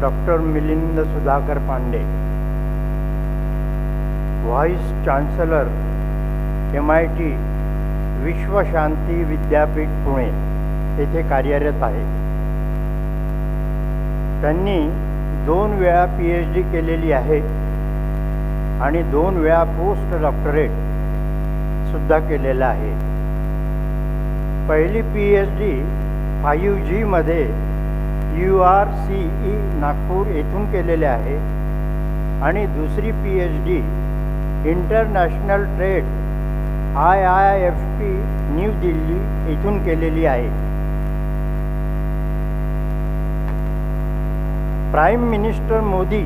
Doctor Milind Sudhakar Pande, vice chancellor MIT Vishwashanti विद्यापीठ पुणे येथे कार्यरत आहे. त्यांनी 2 वेळा PhD केलेली आहे आणि 2 वेळा पोस्ट डॉक्टरेट सुद्धा केलेला आहे. पहिली PhD 5G मध्ये URCE नागपूर येथून केलेले आहे आणि दुसरी PhD international trade IIFT new Delhi येथून केलेली आहे. प्राईम मिनिस्टर मोदी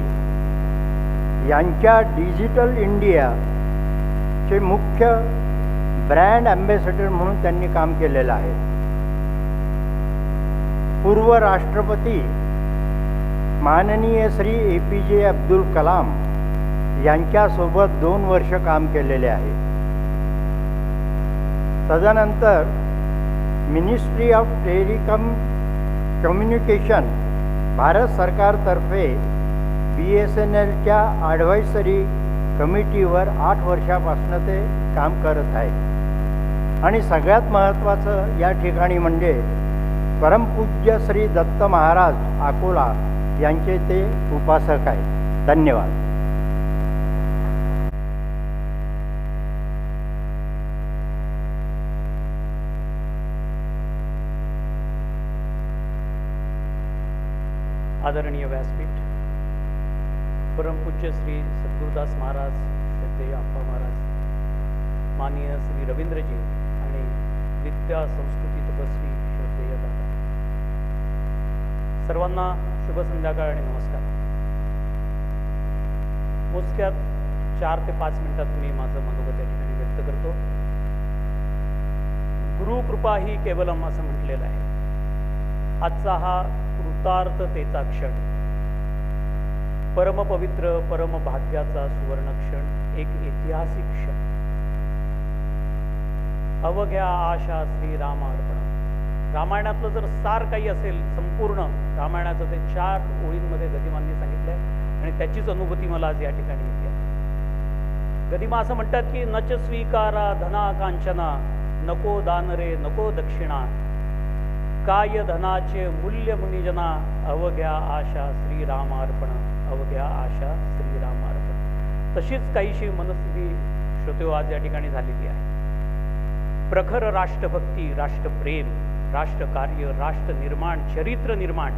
यांच्या डिजिटल इंडियाचे मुख्य ब्रँड ॲम्बॅसेडर म्हणून त्यांनी काम केलेलं आहे. पूर्व राष्ट्रपती माननीय श्री APJ अब्दुल कलाम यांच्यासोबत 2 वर्ष काम केलेले आहे. तदनंतर मिनिस्ट्री ऑफ कम्युनिकेशन भारत सरकारतर्फे BSNLच्या ॲडव्हायझरी कमिटीवर 8 वर्षापासून ते काम करत आहे. आणि सगळ्यात महत्त्वाचं या ठिकाणी म्हणजे परमपूज्य श्री दत्त महाराज अकोला यांचे ते उपासक आहेत. धन्यवाद. आदरणीय व्यासपीठ, परमपूज्य श्री सद्गुरुदास महाराज, श्रद्धेय अप्पा महाराज, माननीय श्री रवींद्रजी आणि विद्या संस्कृती तपस्वी श्रद्धेय दादा, सर्वांना शुभ संध्याकाळ आणि नमस्कार. मोजक्यात 4 ते 5 मिनिटात मी माझं मनोगत या ठिकाणी व्यक्त करतो. गुरुकृपा ही केवलम असं म्हटलेलं आहे. आजचा हा कृतार्थतेचा क्षण, परमपवित्र परमभाग्याचा सुवर्ण क्षण, एक ऐतिहासिक क्षण. अवघ्या आशा श्रीरामार्पण. रामायणातलं जर सार काही असेल, संपूर्ण रामायणाचं ते 4 ओळींमध्ये गदिमांनी सांगितलंय आणि त्याचीच अनुभूती मला आज या ठिकाणी येते. गदिमा असं म्हणतात की नच स्वीकारा धना कांचना, नको दान रे नको दक्षिणा, काय धनाचे मूल्य मुनिजना, अवघ्या आशा श्रीरामार्पण, अवघ्या आशा श्रीरामार्पण. तशीच काहीशी मनस्थिती श्रोतेहो आज या ठिकाणी झालेली आहे. प्रखर राष्ट्रभक्ती, राष्ट्रप्रेम, राष्ट्रकार्य, राष्ट्रनिर्माण, चरित्र निर्माण,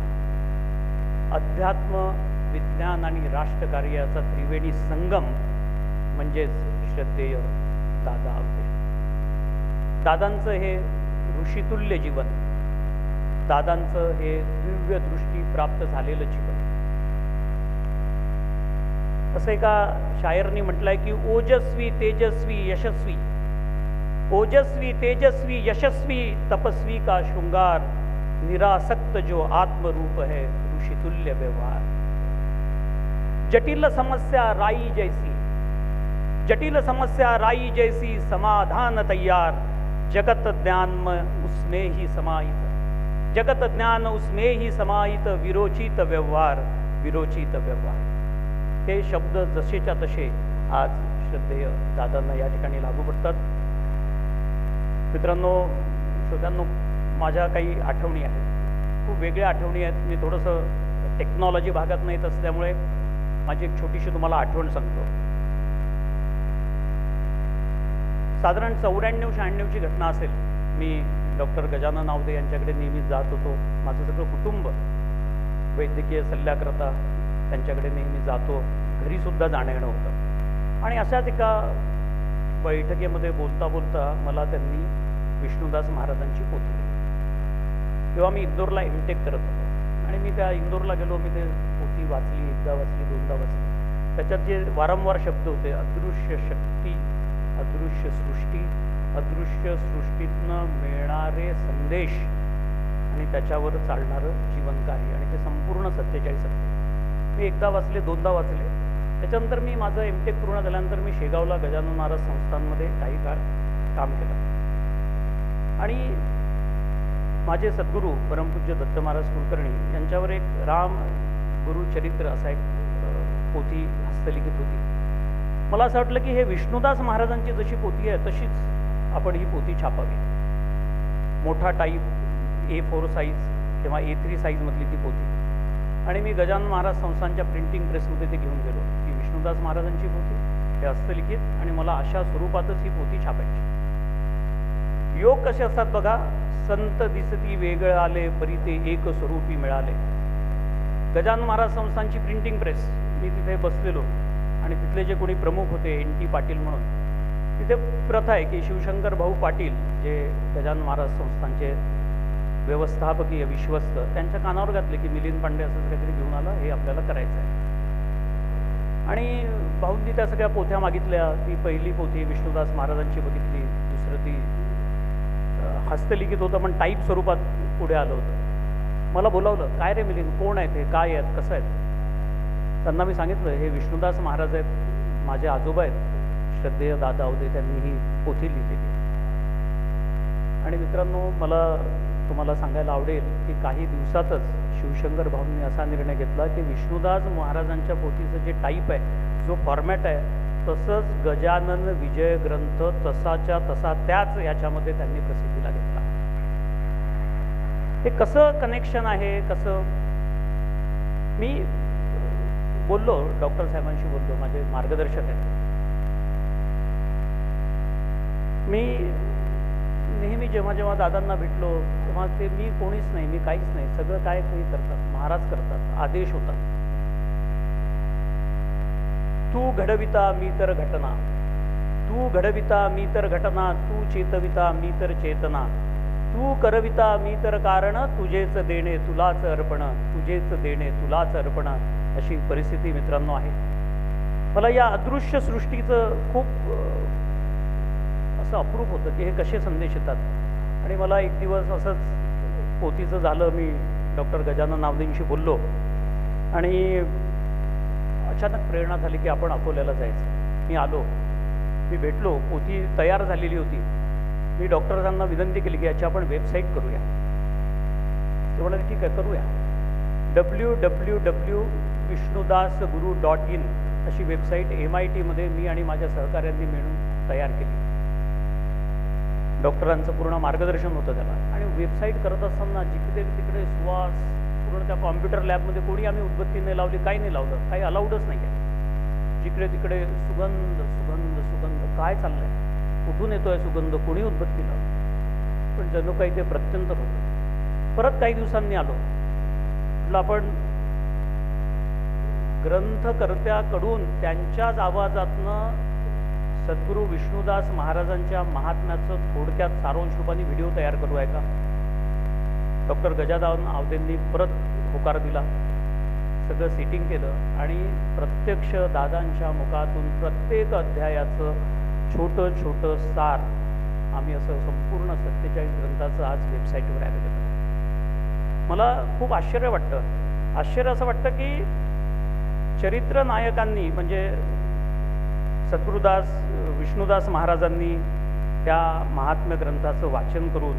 अध्यात्म, विज्ञान आणि राष्ट्रकार्याचा त्रिवेणी संगम म्हणजेच श्रद्धेय दादा आवटे. दादांचं हे ऋषितुल्य जीवन, दादांचं हे दिव्य दृष्टी प्राप्त झालेलं जीवन. असं एका शायरनी म्हटलंय की ओजस्वी तेजस्वी यशस्वी, ओजस्वी तेजस्वी यशस्वी, तपस्वी का श्रृंगार, निरासक्त जो आत्मरूप है ऋषितुल्य व्यवहार. जटिल समस्या राई जैसी, जटिल समस्या राई जैसी, समाधान तैयार, जगत ज्ञान उसमें ही समाहित, जगत ज्ञान उसमें ही समाहित, विरोचित व्यवहार, विरोचित व्यवहार. हे शब्द जसेच्या तसे आज श्रद्धेय दादांना या ठिकाणी लागू पडतात. मित्रांनो, श्रोत्यांनो, माझ्या काही आठवणी आहेत, खूप वेगळ्या आठवणी आहेत. मी थोडंसं टेक्नॉलॉजी भागात नाहीत असल्यामुळे माझी एक छोटीशी तुम्हाला आठवण सांगतो. साधारण 94-96ची घटना असेल. मी डॉक्टर गजानन आवदे यांच्याकडे नेहमीच जात होतो. माझं सगळं कुटुंब वैद्यकीय सल्ल्याकरता त्यांच्याकडे नेहमी जातो. घरीसुद्धा जाणं येणं होतं. आणि अशाच एका बैठकीमध्ये बोलता बोलता मला त्यांनी विष्णुदास महाराजांची पोथी दिली. तेव्हा मी इंदोरला MTech करत होतो आणि मी त्या इंदोरला गेलो. मी ते पोथी वाचली, एकदा वाचली, दोनदा वाचली. त्याच्यात जे वारंवार शब्द होते, अदृश्य शक्ती, अदृश्य सृष्टी, अदृश्य सृष्टीतनं मिळणारे संदेश आणि त्याच्यावर चालणारं जीवनकार्य, आणि ते संपूर्ण 47 सत्य. मी एकदा वाचले, दोनदा वाचले. त्याच्यानंतर मी माझं MTech पूर्ण झाल्यानंतर मी शेगावला गजानन महाराज संस्थांमध्ये काही काळ काम केलं. आणि माझे सद्गुरू परमपूज्य दत्त महाराज कुलकर्णी यांच्यावर एक गुरुचरित्र असा एक पोथी हस्तलिखित होती. मला असं वाटलं की हे विष्णुदास महाराजांची जशी पोथी आहे तशीच आपण ही पोथी छापावी. मोठा टाईप A4 साईज किंवा A3 साईजमधली ती पोथी. आणि मी गजानन महाराज संस्थानच्या प्रिंटिंग प्रेसमध्ये ते घेऊन गेलो की विष्णुदास महाराजांची पोथी हे हस्तलिखित आणि मला अशा स्वरूपातच ही पोथी छापायची. योग कसे असतात बघा. संत दिसती वेगळ आले परी ते एक स्वरूपी मिळाले. गजानन महाराज संस्थानची प्रिंटिंग प्रेस, मी तिथे बसलेलो आणि तिथले जे कोणी प्रमुख होते NT पाटील म्हणून, तिथे प्रथा आहे की शिवशंकर भाऊ पाटील जे गजानन महाराज संस्थानचे व्यवस्थापकीय विश्वस्त, त्यांच्या कानावर घातले की मिलिंद पांडे असं काहीतरी घेऊन आला, हे आपल्याला करायचं आहे. आणि भाऊंनी त्या सगळ्या पोथ्या मागितल्या. ती पहिली पोथी विष्णुदास महाराजांची बघितली, दुसरं ती हस्तलिखित होतं पण टाईप स्वरूपात पुढे आलं होतं. मला बोलावलं, काय रे मिलिंद, कोण आहेत हे, काय आहेत, कसं आहेत. त्यांना मी सांगितलं हे विष्णुदास महाराज आहेत, माझे आजोबा आहेत श्रद्धेय दादा अवधे, त्यांनी ही पोथी लिहिलेली. आणि मित्रांनो, मला तुम्हाला सांगायला आवडेल की काही दिवसातच शिवशंकर भाऊंनी असा निर्णय घेतला की विष्णुदास महाराजांच्या पोथीचं जे टाईप आहे, जो फॉर्मॅट आहे, तसंच गजानन विजय ग्रंथ तसाच्या तसा त्याच याच्यामध्ये त्यांनी प्रसिद्धीला घेतला. हे कसं कनेक्शन आहे, कसं. मी बोललो डॉक्टर साहेबांशी बोललो, माझे मार्गदर्शक आहेत. मी नेहमी जेव्हा जेव्हा दादांना भेटलो तेव्हा ते मी कोणीच नाही, मी काहीच नाही, सगळं काय काही करतात, महाराज करतात, आदेश होता. तू घडविता मी तर घटना, तू घडविता मी तर घटना, तू चेतविता मी तर चेतना, तू करविता मी तर कारण, तुझेच देणे तुलाच अर्पण, तुझेच देणे तुलाच अर्पण, अशी परिस्थिती मित्रांनो आहे. मला या अदृश्य सृष्टीचं खूप असं अप्रूप होतं की हे कसे संदेश येतात. आणि मला एक दिवस असंच पोथीचं झालं, मी डॉक्टर गजानन आवदेंशी बोललो आणि अचानक प्रेरणा झाली की आपण अकोल्याला जायचं. मी आलो, मी भेटलो, पोथी तयार झालेली होती. मी डॉक्टरांना विनंती केली की याची आपण वेबसाईट करूया. ते म्हणाले ठीक आहे करूया. www.vishnudasguru.in अशी वेबसाईट MIT मध्ये मी आणि माझ्या सहकाऱ्यांनी मिळून तयार केली. डॉक्टरांचं पूर्ण मार्गदर्शन होतं त्याला. आणि वेबसाईट करत असताना जिकडे तिकडे सुवास, पूर्ण त्या कॉम्प्युटर लॅबमध्ये कोणी आम्ही उदबत्ती नाही लावली, काही नाही लावलं, काही अलाउडच नाही आहे. जिकडे तिकडे सुगंध सुगंध सुगंध, काय चाललंय, कुठून येतोय सुगंध, कोणी उदबत्ती लावली, पण जणू काही ते प्रत्यंतर होतं. परत काही दिवसांनी आलो, म्हटलं आपण ग्रंथकर्त्याकडून त्यांच्याच आवाजातनं सद्गुरू विष्णुदास महाराजांच्या महात्म्याचं थोडक्यात सारांश रूपाने व्हिडिओ तयार करू आहे का. डॉक्टर गजानन आवदेंनी परत होकार दिला, सगळं सेटिंग केलं आणि प्रत्यक्ष दादांच्या मुखातून प्रत्येक अध्यायाचं छोटं छोटं सार आम्ही असं संपूर्ण 47 ग्रंथाचं आज वेबसाईटवर अवेलेबल आहे. मला खूप आश्चर्य वाटतं. आश्चर्य असं वाटतं की चरित्र नायकांनी म्हणजे सद्गुरुदास विष्णुदास महाराजांनी त्या महात्म्य ग्रंथाचं वाचन करून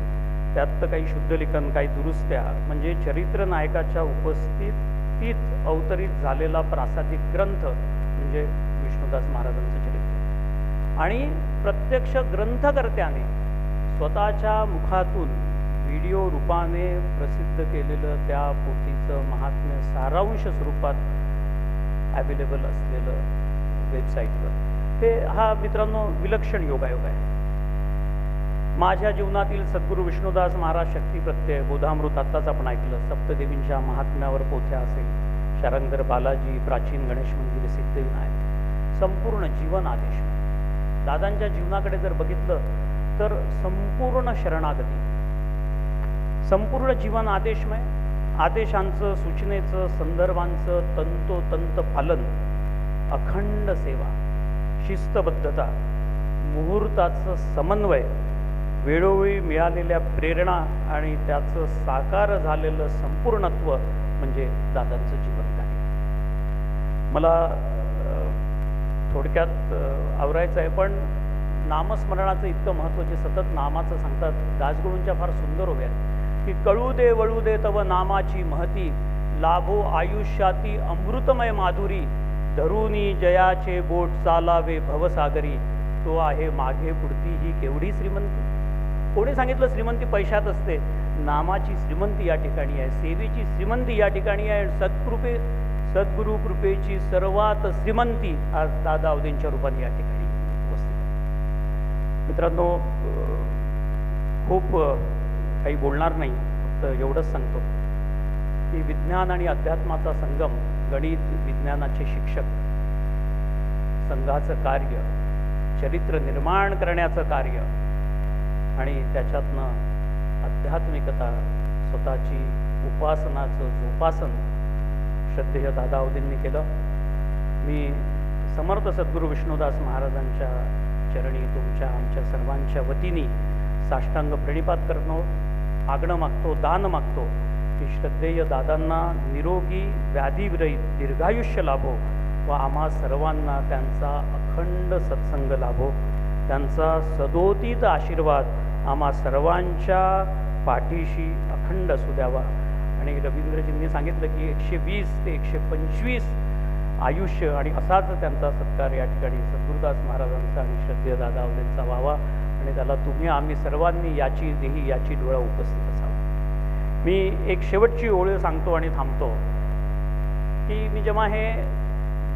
त्यात काही शुद्धलेखन, काही दुरुस्त्या, म्हणजे चरित्र नायकाच्या उपस्थितीत अवतरित झालेला प्रासादिक ग्रंथ म्हणजे विष्णुदास महाराजांचं चरित्र. आणि प्रत्यक्ष ग्रंथकर्त्याने स्वतःच्या मुखातून व्हिडिओ रूपाने प्रसिद्ध केलेलं त्या पोथीचं महात्म्य सारांश स्वरूपात अवेलेबल असलेलं वेबसाईटवर, ते हा मित्रांनो विलक्षण योगायोग आहे. माझ्या जीवनातील सद्गुरू विष्णुदास महाराज शक्ती प्रत्यय, बोधामृत आत्ताच आपण ऐकलं, सप्तदेवींच्या महात्म्यावर पोथ्या असेल, शारंगर बालाजी, प्राचीन गणेश मंदिर, सिद्धविनायक, संपूर्ण जीवन आदेशमय. दादांच्या जीवनाकडे जर बघितलं तर संपूर्ण शरणागती, संपूर्ण जीवन आदेशमय, आदेशांचं, सूचनेचं, संदर्भांचं तंतोतंत पालन, अखंड सेवा, शिस्तबद्धता, मुहूर्ताचं समन्वय, वेळोवेळी मिळालेल्या प्रेरणा आणि त्याचं साकार झालेलं संपूर्णत्व म्हणजे दादांचं जीवन कार्य. मला थोडक्यात आवरायचं आहे, पण नामस्मरणाचं इतकं महत्त्व जे सतत नामाचं सांगतात, दासगुरूंच्या फार सुंदर ओव्या आहेत की कळू दे वळू दे तव नामाची महती, लाभो आयुष्याती अमृतमय माधुरी, धरुनी जयाचे बोट चालावे भवसागरी, तो आहे मागे पुढती ही केवढी श्रीमंती. कोणी सांगितलं श्रीमंती पैशात असते? नामाची श्रीमंती या ठिकाणी आहे, सेवेची श्रीमंती या ठिकाणी आहे. सद्गुरु कृपेची सर्वात श्रीमंती आज दादा अवधींच्या रूपाने या ठिकाणी उपस्थित आहे. मित्रांनो, खूप काही बोलणार नाही, फक्त एवढंच सांगतो की विज्ञान आणि अध्यात्माचा संगम, गणित विज्ञानाचे शिक्षक, संघाचं कार्य, चरित्र निर्माण करण्याचं कार्य आणि त्याच्यातनं आध्यात्मिकता, स्वतःची उपासनाचं जोपासन श्रद्धेय दादा अवधींनी केलं. मी समर्थ सद्गुरू विष्णुदास महाराजांच्या चरणी तुमच्या आमच्या सर्वांच्या वतीने साष्टांग प्रणिपात करतो, मागणं मागतो, दान मागतो की श्रद्धेय दादांना निरोगी व्याधीविरहित दीर्घायुष्य लाभो व आम्हा सर्वांना त्यांचा अखंड सत्संग लाभो. त्यांचा सदोदित आशीर्वाद आम्हा सर्वांच्या पाठीशी अखंड असू द्यावा. आणि रवींद्रजींनी सांगितलं की 120 ते 125 आयुष्य आणि असाच त्यांचा सत्कार या ठिकाणी सद्गुरुदास महाराजांचा आणि श्रद्धेय दादा अवधींचा व्हावा आणि त्याला तुम्ही आम्ही सर्वांनी याची देही याची डोळा उपस्थित असावा. मी एक शेवटची ओळ सांगतो आणि थांबतो की मी जेव्हा हे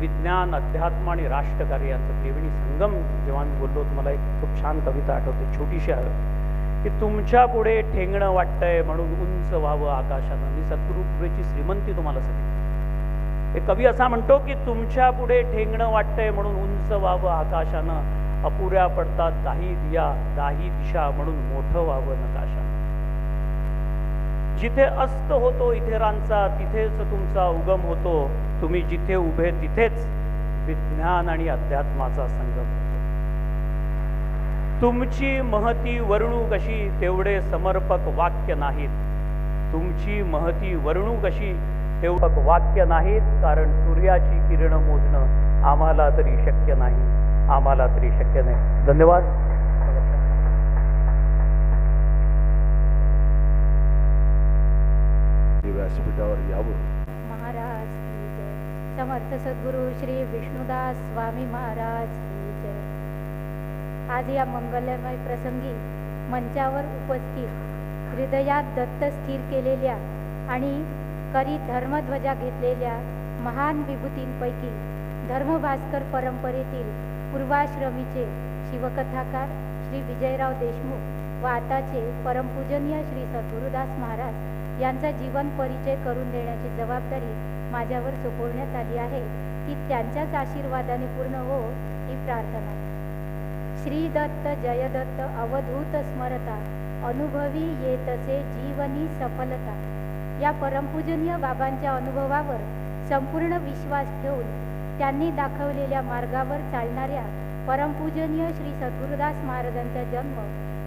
विज्ञान, अध्यात्म आणि राष्ट्रकार्य यांचं त्रिवेणी संगम जेव्हा मी बोललो, मला एक खूप छान कविता आठवते, छोटीशी आहे की तुमच्या पुढे ठेंगणं वाटतंय म्हणून उंच व्हावं आकाशानं. मी सद्गुरु कृपेची श्रीमंती तुम्हाला सांगितली. एक कवी असा म्हणतो की तुमच्या पुढे ठेंगणं वाटतंय म्हणून उंच व्हावं आकाशानं, अपुऱ्या पडतात दाही दिया दाही दिशा म्हणून मोठं व्हावं नकाशानं. जिथे अस्त होतो इथेरांचा तिथेच तुमचा उगम होतो, तुम्ही जिथे उभे तिथेच विज्ञान आणि अध्यात्माचा संगम होतो. तुमची महती वर्णू कशी तेवढे समर्पक वाक्य नाहीत, तुमची महती वर्णू कशी तेवढं वाक्य नाहीत, कारण सूर्याची किरण मोजणं आम्हाला तरी शक्य नाही, आम्हाला तरी शक्य नाही. धन्यवाद. व्यासपीठावर यावं. महाराज की जय. समर्थ सद्गुरु श्री विष्णुदास स्वामी महाराज की जय. आज या मंगलमय प्रसंगी मंचावर उपस्थित, हृदयात दत्त स्थिर केलेल्या आणि करी धर्मध्वजा घेतलेल्या महान विभूतींपैकी धर्मभास्कर परंपरेतील पूर्वाश्रमीचे शिवकथाकार श्री विजयराव देशमुख व आताचे परमपूजनीय श्री सद्गुरुदास महाराज यांचा जीवन परिचय करून देण्याची जबाबदारी माझ्यावर सोपवण्यात आली आहे. ती त्यांच्याच आशीर्वादाने पूर्ण हो ही प्रार्थना. श्री दत्त जय दत्त अवधूत स्मरता, अनुभवी येतसे जीवनी सफलता. या परमपूजनीय बाबांच्या अनुभवावर संपूर्ण विश्वास ठेवून त्यांनी दाखवलेल्या मार्गावर चालणाऱ्या परमपूजनीय श्री सद्गुरुदास महाराजांचा जन्म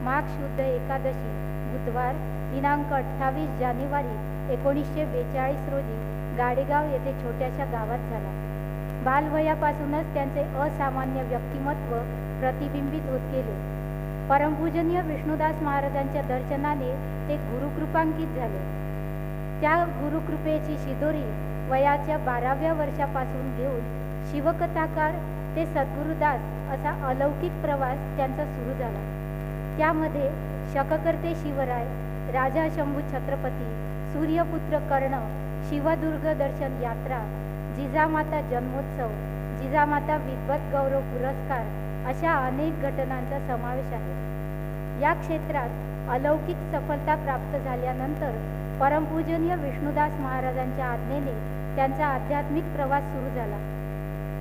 माघ शुद्ध एकादशी बुधवार दिनांक 28 जानेवारी 1942 रोजी गाडेगाव येथे छोट्याशा गावात झाला. बालवयापासूनच त्यांचे असामान्य व्यक्तिमत्व प्रतिबिंबित होत गेले. परमपूजनीय विष्णुदास महाराजांच्या दर्शनाने ते गुरुकृपांकित झाले. त्या गुरुकृपेची शिदोरी वयाच्या 12व्या वर्षापासून घेऊन शिवकथाकार ते सद्गुरुदास असा अलौकिक प्रवास त्यांचा सुरू झाला. त्यामध्ये शककर्ते शिवराय, राजा शंभू छत्रपती, सूर्यपुत्र कर्ण, शिवदुर्ग दर्शन यात्रा, जिजामाता जन्मोत्सव, जिजामाता विद्वत गौरव पुरस्कार अशा अनेक घटनांचा समावेश आहे. या क्षेत्रात अलौकिक सफलता प्राप्त झाल्यानंतर परमपूजनीय विष्णुदास महाराजांच्या आज्ञेने त्यांचा आध्यात्मिक प्रवास सुरू झाला.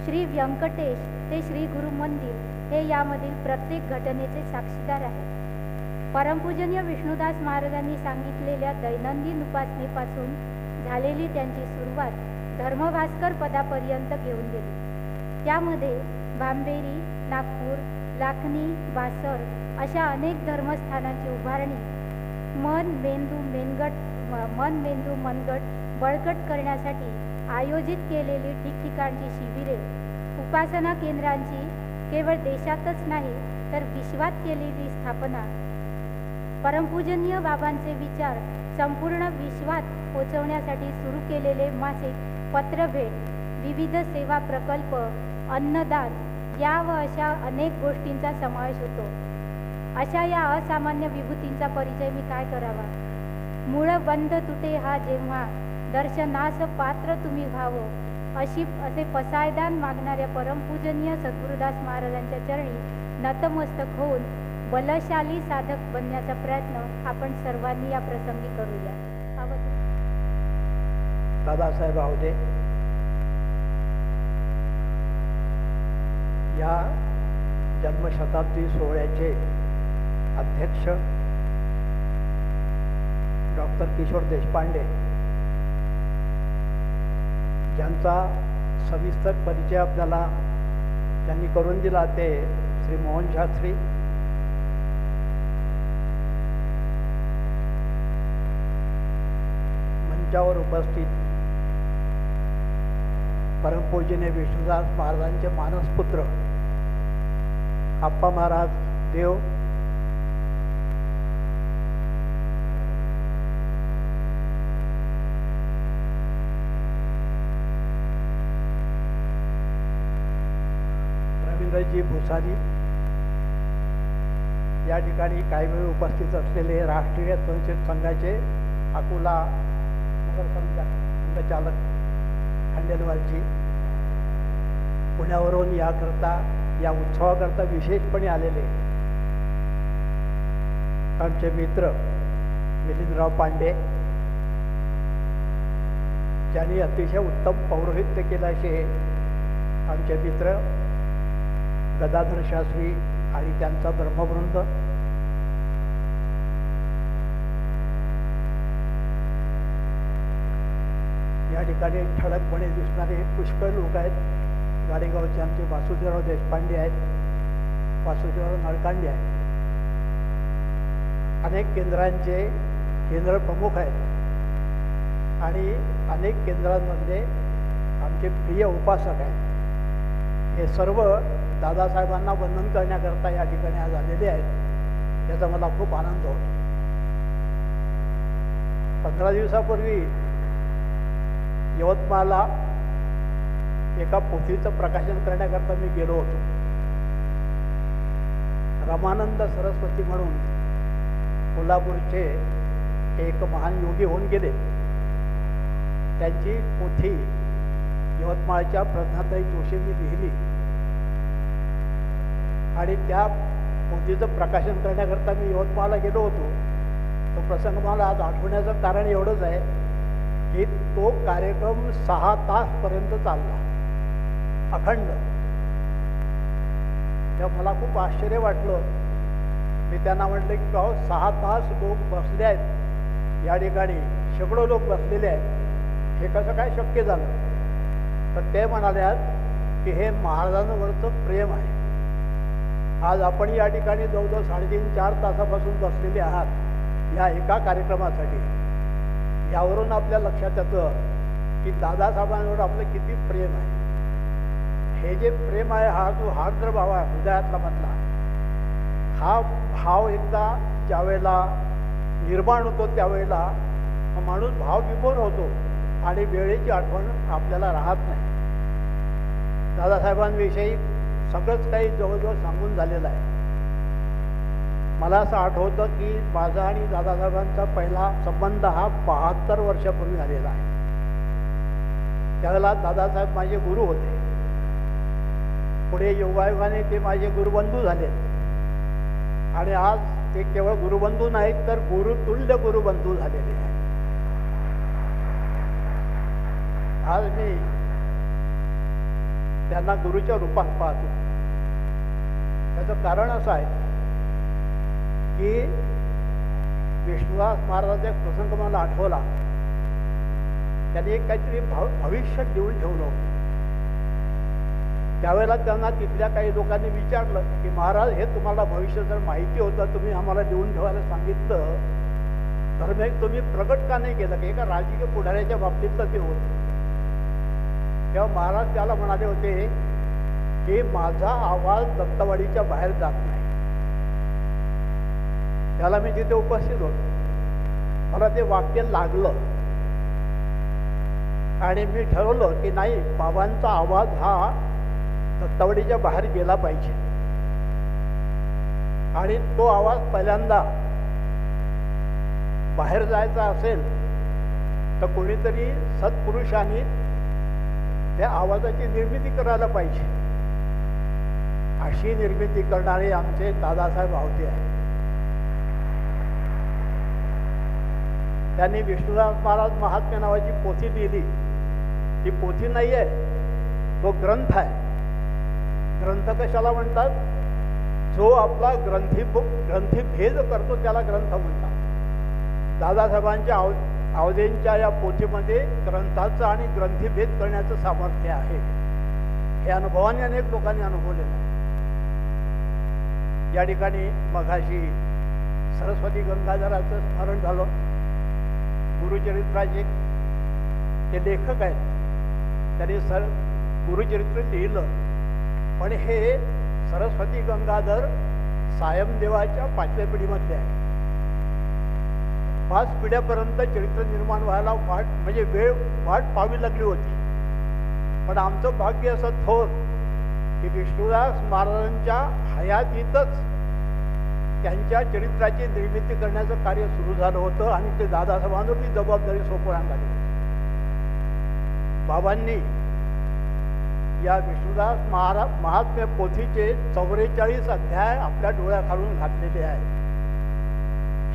श्री व्यंकटेश ते श्री गुरु मंदिर हे यामधील प्रत्येक घटनेचे साक्षीदार आहेत. परमपूजनीय विष्णुदास महाराजांनी सांगितलेल्या दैनंदिन उपासनेपासून झालेली त्यांची सुरुवात धर्मभास्कर पदापर्यंत घेऊन गेली. त्यामध्ये भांबेरी, नागपूर, लाखनी, बासर अशा अनेक धर्मस्थानांची उभारणी, मन मेंदू मनगट बळकट करण्यासाठी आयोजित केलेली ठिकठिकाणची शिबिरे, उपासना केंद्रांची केवळ देशातच नाही तर विश्वात केलेली स्थापना, परमपूजनीय बाबांचे विचार संपूर्ण विश्वात पोचवण्यासाठी सुरू केलेले मासिक पत्रभेट, विविध सेवा प्रकल्प, अन्नदान या व अशा अनेक गोष्टींचा समावेश होतो. अशा या असामान्य विभूतींचा परिचय मी काय करावा. मूळ बंध तुटे हा जेव्हा, दर्शनास पात्र तुम्ही व्हावो, असे पसायदान मागणाऱ्या परमपूजनीय सद्गुरुदास महाराजांच्या चरणी नतमस्तक होऊन बलशाली साधक बनण्याचा प्रयत्न आपण सर्वांनी या प्रसंगी करूया. दादासाहेब आवदे या जन्मशताब्दी सोहळ्याचे अध्यक्ष डॉक्टर किशोर देशपांडे, ज्यांचा सविस्तर परिचय आपल्याला त्यांनी करून दिला, ते श्री मोहन शास्त्री, मंचावर उपस्थित परमपूजनीय विष्णुदास महाराजांचे मानसपुत्र आप्पा महाराज देव, रवींद्रजी भुसारी, या ठिकाणी काही वेळ उपस्थित असलेले राष्ट्रीय स्वयंसेवक संघाचे अकोला नगर संघचालक खंडेलवालजी, पुण्यावरून या उत्सवाकरता विशेषपणे आलेले आमचे मित्र मिलिंदराव पांडे, ज्यांनी अतिशय उत्तम पौरोहित्य केलं असे आमचे मित्र गदाधर शास्त्री आणि त्यांचा ब्रह्मवृंद, या ठिकाणी ठळकपणे दिसणारे पुष्कळ लोक आहेत. गाडेगावचे आमचे वासुदेवराव देशपांडे आहेत, वासुदेवराव नळकांडे आहेत, अनेक केंद्रांचे केंद्र प्रमुख आहेत आणि अनेक केंद्रांमध्ये आमचे प्रिय उपासक आहेत. हे सर्व दादासाहेबांना वंदन करण्याकरता या ठिकाणी आज आलेले आहेत. याचा मला खूप आनंद होतो. 15 दिवसापूर्वी यवतमाळला एका पोथीचं प्रकाशन करण्याकरता मी गेलो होतो. रामानंद सरस्वती म्हणून कोल्हापूरचे एक महान योगी होऊन गेले. त्यांची पोथी यवतमाळच्या प्रज्ञाताई जोशींनी लिहिली आणि त्या पोथीचं प्रकाशन करण्याकरता मी यवतमाळला गेलो होतो. तो प्रसंग मला आज आठवण्याचं कारण एवढंच आहे की तो कार्यक्रम 6 तासपर्यंत चालला, अखंड. तेव्हा मला खूप आश्चर्य वाटलं. मी त्यांना म्हटलं की 6 तास लोक बसले आहेत या ठिकाणी, शेकडो लोक बसलेले आहेत, हे कसं काय शक्य झालं? तर ते म्हणाल्यात की हे महाराजांवरचं प्रेम आहे. आज आपण या ठिकाणी जवळजवळ 3.5-4 तासापासून बसलेले आहात या एका कार्यक्रमासाठी. यावरून आपल्या लक्षात येतं की दादासाहेबांवर आपलं किती प्रेम आहे. हे जे प्रेम आहे, हा जो हार्द्र भाव आहे हृदयातला मधला, हा भाव एकदा ज्यावेळेला निर्माण होतो त्यावेळेला माणूस भावविभोर होतो आणि वेळेची आठवण आपल्याला राहत नाही. दादासाहेबांविषयी सगळंच काही जवळजवळ सांगून झालेलं आहे. मला असं आठवतं की माझा आणि दादासाहेबांचा पहिला संबंध हा 72 वर्षापूर्वी झालेला आहे. त्यावेळेला दादासाहेब माझे गुरु होते. पुढे योगायोगाने ते माझे गुरुबंधू झाले आणि आज ते केवळ गुरुबंधू नाहीत तर गुरुतुल्य गुरुबंधू झालेले आहेत. आज मी त्यांना गुरुच्या रूपात पाहतो. त्याचं कारण असं आहे की विष्णुदास महाराजांचा एक प्रसंग मला आठवला. त्यांनी एक काहीतरी भविष्य लिहून ठेवलं होतं. त्यावेळेला त्यांना तिथल्या काही लोकांनी विचारलं की महाराज, हे तुम्हाला भविष्य जर माहिती होतं, तुम्ही आम्हाला लिहून ठेवायला सांगितलं, तर मग तुम्ही प्रकट का नाही केलं? की एका राजकीय पुढाऱ्याच्या बाबतीतलं ते होतं. तेव्हा महाराज त्याला म्हणाले होते की माझा आवाज दत्तवाडीच्या बाहेर जात नाही. त्याला मी तिथे उपस्थित होतो. मला ते वाक्य लागलं आणि मी ठरवलं की नाही, बाबांचा आवाज हा दत्तावडीच्या बाहेर गेला पाहिजे. आणि तो आवाज पहिल्यांदा बाहेर जायचा असेल तर कोणीतरी सत्पुरुषांनी त्या आवाजाची निर्मिती करायला पाहिजे. अशी निर्मिती करणारे आमचे दादासाहेब आवटे आहेत. त्यांनी विष्णुदास महाराज महात्म्य नावाची पोथी लिहिली. ती पोथी नाही आहे, तो ग्रंथ आहे. ग्रंथ कशाला म्हणतात? जो आपला ग्रंथीभेद करतो त्याला ग्रंथ म्हणतात. दादासाहेबांच्या आवदेंच्या या पोथीमध्ये ग्रंथाचं आणि ग्रंथीभेद करण्याचं सामर्थ्य आहे. हे अनुभवाने अनेक लोकांनी अनुभवलेलं आहे. या ठिकाणी मघाशी सरस्वती गंगाधराचं स्मरण झालं. गुरुचरित्राचे ते लेखक आहेत, त्यांनी गुरुचरित्र लिहिलं. पण हे सरस्वती गंगाधर सायमदेवाच्या 5व्या पिढीमधले आहे. 5 पिढ्यापर्यंत चरित्र निर्माण व्हायला वाट पाहावी लागली होती. पण आमचं भाग्य असं थोर की विष्णुदास महाराजांच्या हयातीतच त्यांच्या चरित्राची निर्मिती करण्याचं कार्य सुरू झालं होतं आणि ते दादासाहेबांवरती जबाबदारी सोपवण्यात आली होती. बाबांनी या विष्णुदास महात्म्य पोथीचे 44 अध्याय आपल्या डोळ्याखालून घातलेले आहेत.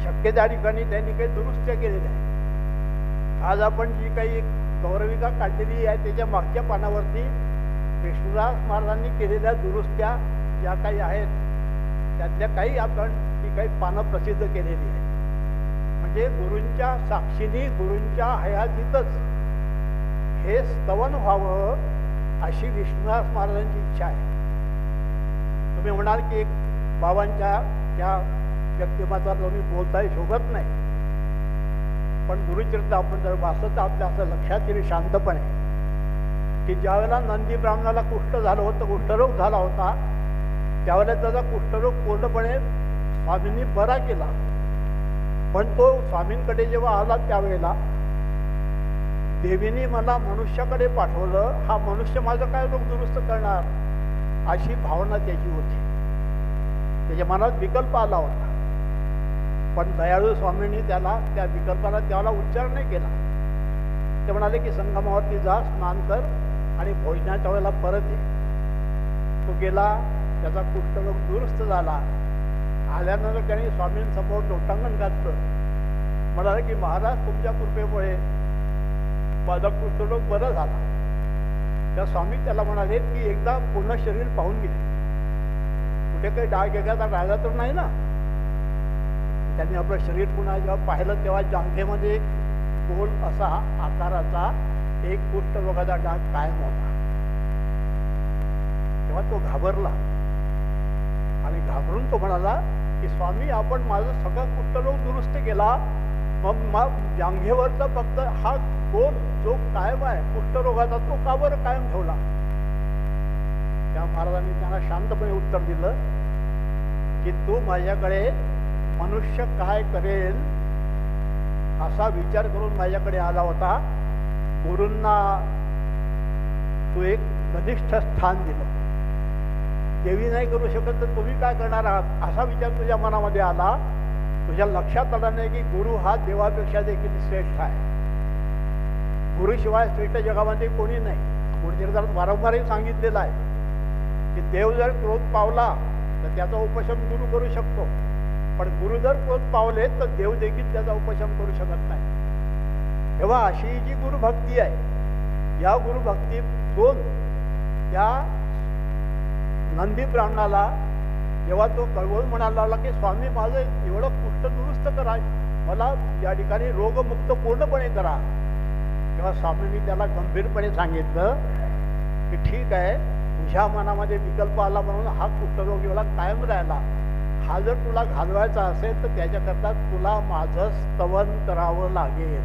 शक्य त्या ठिकाणी त्यांनी काही दुरुस्त्या केलेल्या आहेत. आज आपण जी काही गौरविका काढलेली आहे त्याच्या मागच्या पानावरती विष्णुदास महाराजांनी केलेल्या दुरुस्त्या ज्या काही आहेत त्यातल्या काही आपण ती काही पानं प्रसिद्ध केलेली आहे. म्हणजे गुरूंच्या साक्षीने गुरूंच्या हयातीतच हे स्तवन व्हावं अशी विष्णुदास महाराजांची इच्छा आहे. तुम्ही म्हणाल की एक बाबांच्या त्या व्यक्तिमत्वाला तुम्ही बोलताय शोभत नाही, पण गुरुचरित्र आपण जर वाचलं तर आपल्या असं लक्षात येईल शांतपणे की ज्यावेळेला नंदी ब्राह्मणाला कुष्ठ झालं होतं, कुष्ठरोग झाला होता, त्यावेळेला त्याचा कुष्ठरोग पूर्णपणे स्वामींनी बरा केला. पण तो स्वामींकडे जेव्हा आला त्यावेळेला देवीने मला मनुष्याकडे पाठवलं, हा मनुष्य माझं काय रोग दुरुस्त करणार अशी भावना त्याची होती. त्याच्या मनात विकल्प आला होता. पण दयाळू स्वामींनी त्याला त्या विकल्पाला त्याला उच्चार नाही केला. ते म्हणाले की संगमावरती जा, स्नान कर आणि भोजनाच्या वेळेला परत ये. तो गेला, त्याचा कुष्ठरोग दुरुस्त झाला. आल्यानंतर त्याने स्वामींसमोर लोटांगण घातलं. म्हणाले की महाराज तुमच्या कृपेमुळे माझा कुष्ठरोग बरा झाला. त्या स्वामी त्याला म्हणाले की एकदा पूर्ण शरीर पाहून घे, कुठे काही डाग एखादा राहिला तर नाही ना. त्यांनी आपलं शरीर पुन्हा जेव्हा पाहिलं तेव्हा जांघेमध्ये गोल असा आकाराचा एक कुष्ठरोगाचा डाग कायम होता. तेव्हा तो घाबरला आणि घाबरून तो म्हणाला की स्वामी आपण माझं सगळं कुष्ठरोग दुरुस्त केला, मग जांघेवरचा फक्त हा गोल जो कायम आहे कुष्ठरोगाचा तो का बरं कायम ठेवला. त्या महाराजांनी त्यांना शांतपणे उत्तर दिलं की तू माझ्याकडे मनुष्य काय करेल असा विचार करून माझ्याकडे आला होता. गुरूंना तू एक कनिष्ठ स्थान दिलं, देवी नाही करू शकत तर तुम्ही काय करणार आहात असा विचार तुझ्या मनामध्ये आला. तुझ्या लक्षात आलं नाही की गुरु हा देवापेक्षा देखील श्रेष्ठ आहे. गुरुशिवाय श्रेष्ठ जगामध्ये कोणी नाही. गुरुचरित्रात वारंवारही सांगितलेलं आहे की देव जर क्रोध पावला तर त्याचा उपशम गुरु करू शकतो, पण गुरु जर क्रोध पावले तर देव देखील त्याचा उपशम करू शकत नाही. तेव्हा अशी जी गुरुभक्ती आहे, या गुरुभक्तीतून त्या नंदी ब्राह्मणाला जेव्हा तो कळवळून म्हणायला लागला की स्वामी माझं एवढं कुष्ठ दुरुस्त करा, मला या ठिकाणी रोगमुक्त पूर्णपणे करा, तेव्हा स्वामींनी त्याला गंभीरपणे सांगितलं की ठीक आहे, तुझ्या मनामध्ये विकल्प आला म्हणून हा कुष्ठरोग एवढा कायम राहिला. हा जर तुला घालवायचा असेल तर त्याच्याकरता तुला माझं स्तवन करावं लागेल.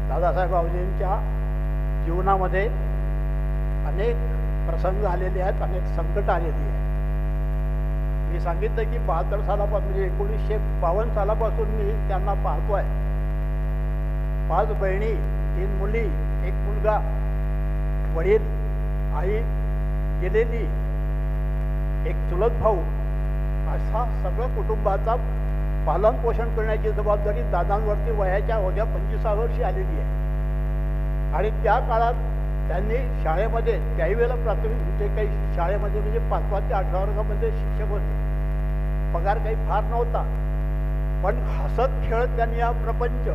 दादासाहेब आवजेंच्या जीवनामध्ये अनेक प्रसंग आलेले आहेत, अनेक संकट आलेली आहेत. मी सांगितलं की 72 सालापासून म्हणजे 1952 सालापासून मी त्यांना पाहतो आहे. 5 बहिणी, 3 मुली, 1 मुलगा, वडील, आई गेलेली, 1 चुलत भाऊ, असा सगळं कुटुंबाचा पालन पोषण करण्याची जबाबदारी दादांवरती वयाच्या अवघ्या 25 वर्षी आलेली आहे. आणि त्या काळात त्यांनी शाळेमध्ये त्याही वेळेला प्राथमिक जे काही शाळेमध्ये म्हणजे 5वा ते 8व्या वर्गामध्ये शिक्षक होते. पगार काही फार नव्हता, पण हसत खेळत त्यांनी हा प्रपंच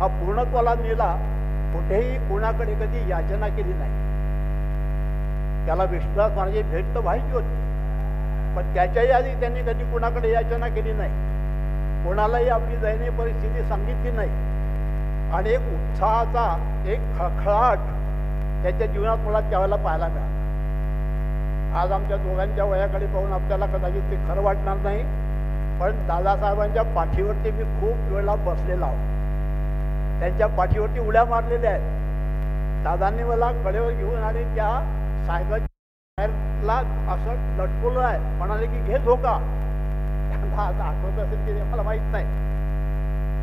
हा पूर्णत्वाला नेला. कुठेही कोणाकडे कधी याचना केली नाही. त्याला विश्वास म्हणजे भेट तर व्हायची होती, पण त्याच्याही आधी त्यांनी कधी कोणाकडे याचना केली नाही. कोणालाही आपली दयनीय परिस्थिती सांगितली नाही. आणि एक उत्साहाचा एक खळखळाट त्याच्या जीवनात मला त्यावेळेला पाहायला मिळाला. आज आमच्या दोघांच्या वयाकडे पाहून आपल्याला कदाचित ते खरं वाटणार नाही, पण दादासाहेबांच्या पाठीवरती मी खूप वेळा बसलेला आहोत. त्यांच्या पाठीवरती उड्या मारलेल्या आहेत. दादांनी मला कडेवर घेऊन आणि त्या सायकलला असं लटकवलं आहे. म्हणाले की घे झोका. त्यांना आता आठवत असेल की मला माहीत नाही,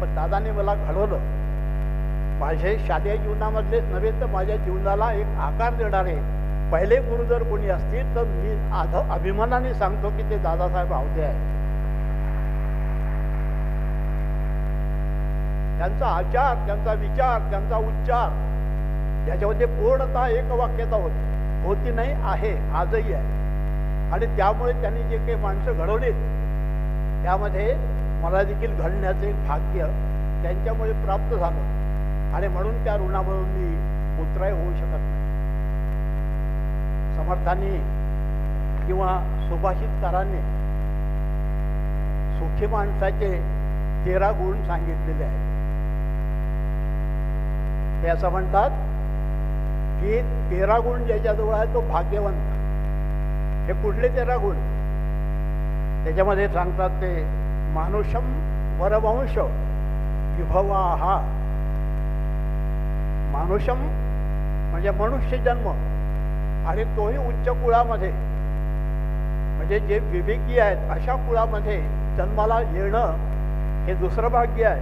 पण दादांनी मला घडवलं. माझ्या शालेय जीवनामधलेच नव्हे तर माझ्या जीवनाला एक आकार देणारे पहिले गुरु जर कोणी असतील तर मी अभिमानाने सांगतो की ते दादासाहेब आवदे आहेत. त्यांचा आचार, त्यांचा विचार, त्यांचा उच्चार याच्यामध्ये पूर्णतः एक वाक्यता होती नाही, आहे, आजही आहे. आणि त्यामुळे त्यांनी जे काही माणसं घडवलीत त्यामध्ये मला देखील घडण्याचे भाग्य त्यांच्यामुळे प्राप्त झालं. आणि म्हणून त्या ऋणामधून मी उतराय होऊ शकत नाही. समर्थांनी किंवा सुभाषितकारांनी सुखी माणसाचे 13 गुण सांगितलेले आहेत. ते असं म्हणतात की 13 गुण ज्याच्याजवळ आहे तो भाग्यवंत. हे कुठले 13 गुण? त्याच्यामध्ये सांगतात ते मानुषम वरवंश विभवाहा. मानुषम म्हणजे मनुष्य जन्म, आणि तोही उच्च कुळामध्ये, म्हणजे जे विवेकी आहेत अशा कुळामध्ये जन्माला येणं हे दुसरं भाग्य आहे.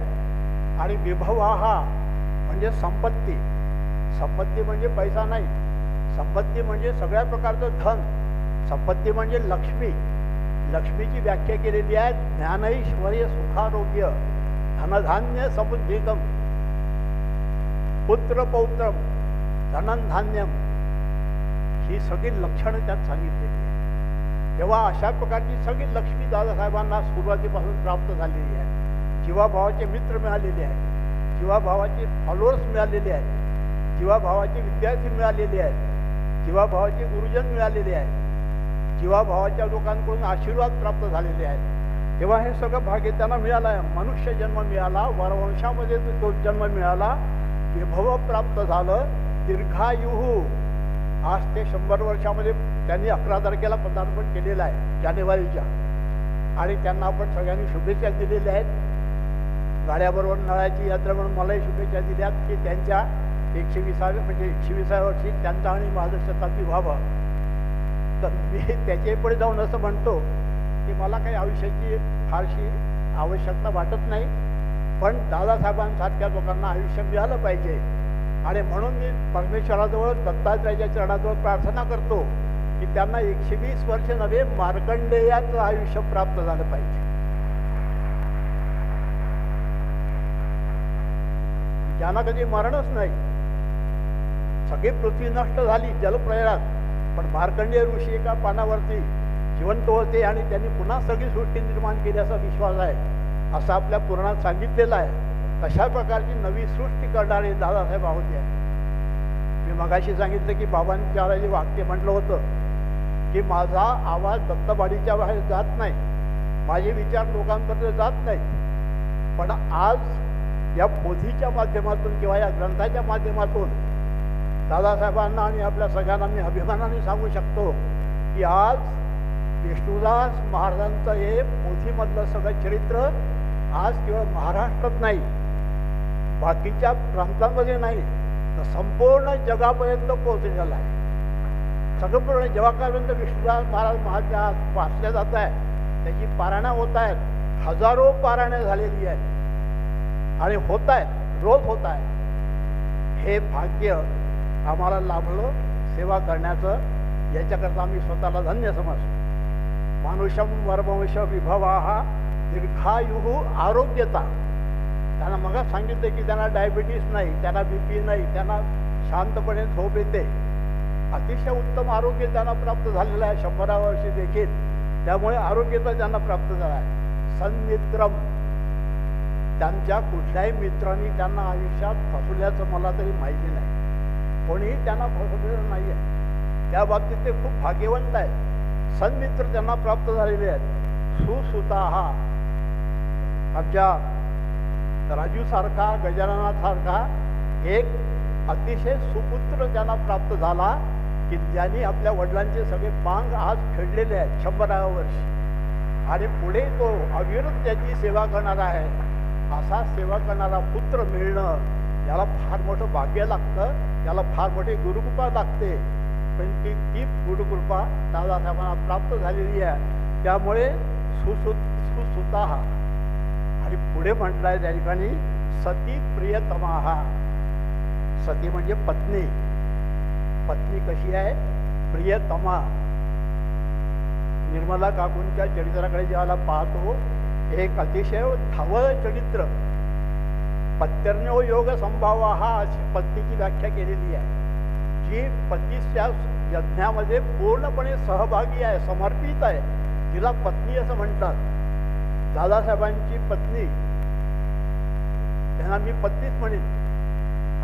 आणि विभवाहा म्हणजे संपत्ती. संपत्ती म्हणजे पैसा नाही, संपत्ती म्हणजे सगळ्या प्रकारचं धन. संपत्ती म्हणजे लक्ष्मी. लक्ष्मीची व्याख्या केलेली आहे ज्ञानैश्वर्य सुखारोग्य धनधान्य समुद्धिकम पुत्र पौत्रम धनधान्यम, ही सगळी लक्षणं त्यात सांगितलेली आहे. तेव्हा अशा प्रकारची सगळी लक्ष्मी दादासाहेबांना सुरुवातीपासून प्राप्त झालेली आहे. जीवाभावाचे मित्र मिळालेले आहेत, जीवाभावाचे फॉलोअर्स मिळालेले आहेत, जीवाभावाचे विद्यार्थी मिळालेले आहेत, जीवाभावाचे गुरुजन मिळालेले आहेत, जीवाभावाच्या लोकांकडून आशीर्वाद प्राप्त झालेले आहेत. तेव्हा हे सगळं भाग्य त्यांना मिळालं आहे. मनुष्य जन्म मिळाला, वरवंशामध्ये तो जन्म मिळाला, विभव प्राप्त झालं, दीर्घायुः. आज ते 100 वर्षामध्ये त्यांनी 11 तारखेला पदार्पण केलेलं आहे जानेवारीच्या. आणि त्यांना आपण सगळ्यांनी शुभेच्छा दिलेल्या आहेत. गाड्याबरोबर नळाची यात्रा म्हणून मलाही शुभेच्छा दिल्यात की त्यांच्या 120व्या म्हणजे 120व्या वर्षी त्यांचा आणि माझं शताब्दी व्हावं. तर मी त्याच्याही पुढे जाऊन असं म्हणतो की मला काही आयुष्याची फारशी आवश्यकता वाटत नाही, पण दादासाहेबांसारख्या लोकांना आयुष्य मिळालं पाहिजे. आणि म्हणून मी परमेश्वराजवळ दत्तात्रयाच्या चरणाजवळ प्रार्थना करतो की त्यांना 120 वर्ष नव्हे मार्कंडेयाचं आयुष्य प्राप्त झालं पाहिजे. ज्यांना कधी मरणच नाही, सगळी पृथ्वी नष्ट झाली जलप्रयात, पण मार्कंडेय ऋषी एका पानावरती जिवंत होते आणि त्यांनी पुन्हा सगळी सृष्टी निर्माण केली असा विश्वास आहे, असं आपल्या पुराणात सांगितलेलं आहे. तशा प्रकारची नवी सृष्टी करणारे दादासाहेब होते. मी मगाशी सांगितलं की बाबांच्या जे वाक्य म्हटलं होतं की माझा आवाज दत्तवाडीच्या बाहेर जात नाही, माझे विचार लोकांपर्यंत जात नाहीत, पण आज या पोथीच्या माध्यमातून किंवा या ग्रंथाच्या माध्यमातून दादासाहेबांना आणि आपल्या सगळ्यांना मी अभिमानाने सांगू शकतो की आज विष्णुदास महाराजांचं हे पोथीमधलं सगळं चरित्र आज केवळ महाराष्ट्रात नाही, बाकीच्या प्रांतांमध्ये नाही, तर संपूर्ण जगापर्यंत पोहोचलेलं आहे. सगळं पूर्ण जगापर्यंत विष्णुदास महाराज वाचल्या जात आहे, त्याची पारायणं होत आहेत, हजारो पारायणं झालेली आहेत आणि होत आहेत. रोज होत आहे. हे भाग्य आम्हाला लाभलं सेवा करण्याचं. याच्याकरता आम्ही स्वतःला धन्य समजतो. मानुषम वर्मवश विभवा दीर्घायु आरोग्यता. त्यांना मग सांगितलं की त्यांना डायबिटीस नाही, त्यांना BP नाही, त्यांना शांतपणे झोप येते. अतिशय उत्तम आरोग्य त्यांना प्राप्त झालेलं आहे 100व्या वर्षी देखील. त्यामुळे आरोग्याचा त्यांना प्राप्त झाला आहे. सन्मित्रम, त्यांच्या कुठल्याही मित्रांनी त्यांना आयुष्यात फसवल्याचं मला तरी माहिती नाही. कोणीही त्यांना फसवलेलं नाही आहे. त्या बाबतीत ते खूप भाग्यवंत आहेत. सन्मित्र त्यांना प्राप्त झालेले आहेत. सुसुता हा आमच्या राजूसारखा, गजाननासारखा एक अतिशय सुपुत्र त्यांना प्राप्त झाला की ज्यांनी आपल्या वडिलांचे सगळे पांग आज फेडलेले आहेत 100व्या वर्षी. आणि पुढे तो अविरत त्याची सेवा करणारा आहे. असा सेवा करणारा पुत्र मिळणं याला फार मोठं भाग्य लागतं. त्याला फार मोठी गुरुकृपा लागते. पण ती गुरुकृपा दादासाहेबांना प्राप्त झालेली आहे. त्यामुळे सुसुता हा. आणि पुढे म्हटलं आहे त्या ठिकाणी सती प्रियतमा. सती म्हणजे पत्नी. पत्नी कशी आहे? प्रियतमा. निर्मला काकूंच्या चरित्राकडे ज्याला पाहतो, एक अतिशय धावळ चरित्र. पत्न्यो योग संभावा हा अशी पत्नीची व्याख्या केलेली आहे. जी पतीच्या यज्ञामध्ये पूर्णपणे सहभागी आहे, समर्पित आहे, तिला पत्नी असं म्हणतात. दादासाहेबांची पत्नी, त्यांना मी पत्नीच म्हणेन.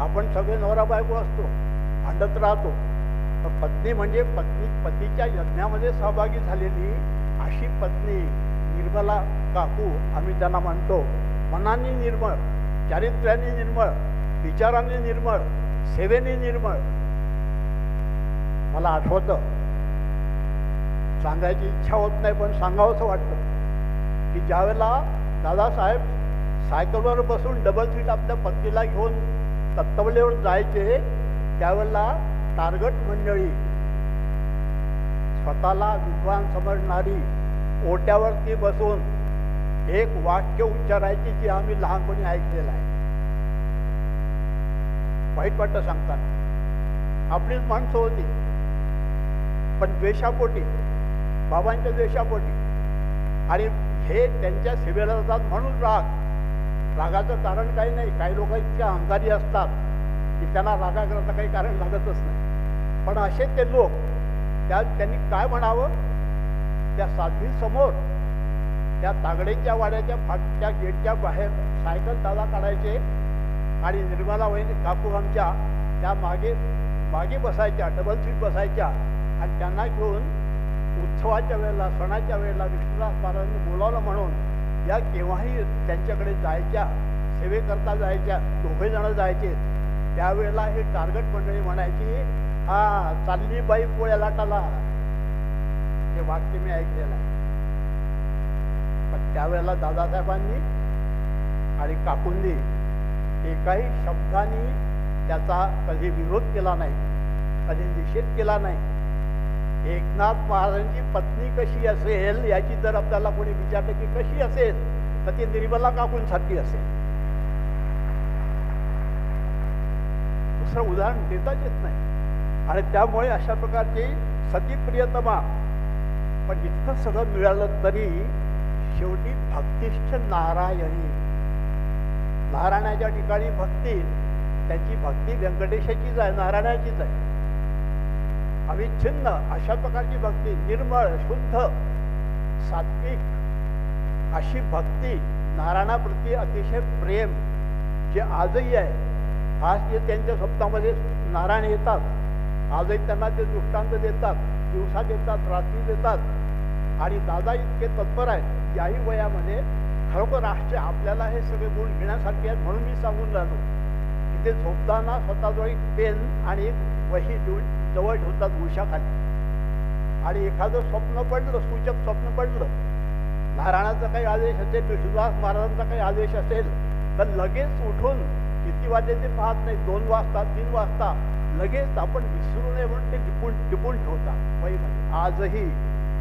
आपण सगळे नवरा बायको असतो, भांडत राहतो. पण पत्नी म्हणजे पतीच्या यज्ञामध्ये सहभागी झालेली अशी पत्नी निर्मला काकू आम्ही त्यांना म्हणतो. मनाने निर्मळ, चारित्र्याने निर्मळ, विचाराने निर्मळ, सेवेने निर्मळ. मला आठवतं, सांगायची इच्छा होत नाही पण सांगावंसं वाटतं की ज्यावेळेला दादासाहेब सायकलवर बसून डबल सीट आपल्या पत्नीला घेऊन तत्तवलेवर जायचे, त्यावेळेला टार्गट मंडळी, स्वतःला विद्वान समजणारी, ओट्यावरती बसून एक वाक्य उच्चारायची जी आम्ही लहानपणी ऐकलेलं आहे. वाईट वाटतं सांगताना. आपलीच माणसं होती पण द्वेषापोटी, बाबांच्या द्वेषापोटी. आणि हे त्यांच्या सेवेला जातात म्हणून रागाचं कारण काही नाही. काही लोक इतके अहंकारी असतात की त्यांना रागाकरता काही कारण लागतच नाही. पण असे ते लोक, त्यांनी काय म्हणावं, त्या साध्वीसमोर त्या तागडेच्या वाड्याच्या फाटच्या गेटच्या बाहेर सायकल दादा काढायचे आणि निर्मला वहिनी काकू आमच्या त्या मागे बसायच्या, डबल सीट बसायच्या. आणि त्यांना घेऊन उत्सवाच्या वेळेला, सणाच्या वेळेला विष्णुदास महाराजांनी बोलावलं म्हणून या केव्हाही त्यांच्याकडे जायच्या, सेवेकरता जायच्या. दोघे जण जायचे. त्यावेळेला हे टार्गट मंडळी म्हणायची, हा चालली बाई पोळ्या लाटाला. हे वाक्य मी ऐकलेलं आहे. पण त्यावेळेला दादासाहेबांनी आणि काकूंनी एकाही शब्दाने त्याचा कधी विरोध केला नाही, कधी निषेध केला नाही. एकनाथ महाराजांची पत्नी कशी असेल याची जर आपल्याला कोणी विचारलं की कशी असेल, तर ती निर्मला काकूंसारखी असेल. दुसरं उदाहरण देताच येत नाही. आणि त्यामुळे अशा प्रकारची सती प्रियतमा. पण इतकं सगळं मिळालं तरी शेवटी भक्तिष्ठ नारायणी. नारायणाच्या ठिकाणी भक्ती, त्यांची भक्ती व्यंकटेशाचीच आहे, नारायणाचीच आहे. अविच्छिन्न अशा प्रकारची भक्ती, निर्मळ, शुद्ध, सात्विक अशी भक्ती, नारायणाप्रती अतिशय प्रेम जे आजही आहे. आज जे त्यांच्या स्वप्नामध्ये नारायण येतात, आजही त्यांना ते दृष्टांत देतात, दिवसा देतात, रात्री देतात. आणि दादा इतके तत्पर आहेत याही वयामध्ये. खरोखर राष्ट्र आपल्याला हे सगळे गुण घेण्यासारखे आहेत. म्हणून मी सांगून राहिलो की ते झोपताना स्वतःजवळ एक पेन आणि एक वही जवळ ठेवतात उशाखाली. आणि एखादं स्वप्न पडलं, सूचक स्वप्न पडलं, नारायणाचा काही आदेश असेल, विष्णुदास महाराजांचा काही आदेश असेल, तर लगेच उठून किती वाजले ते पाहत नाही, 2 वाजता 3 वाजता लगेच आपण विसरू नये म्हणून ते टिपून ठेवतात वहीमध्ये. आजही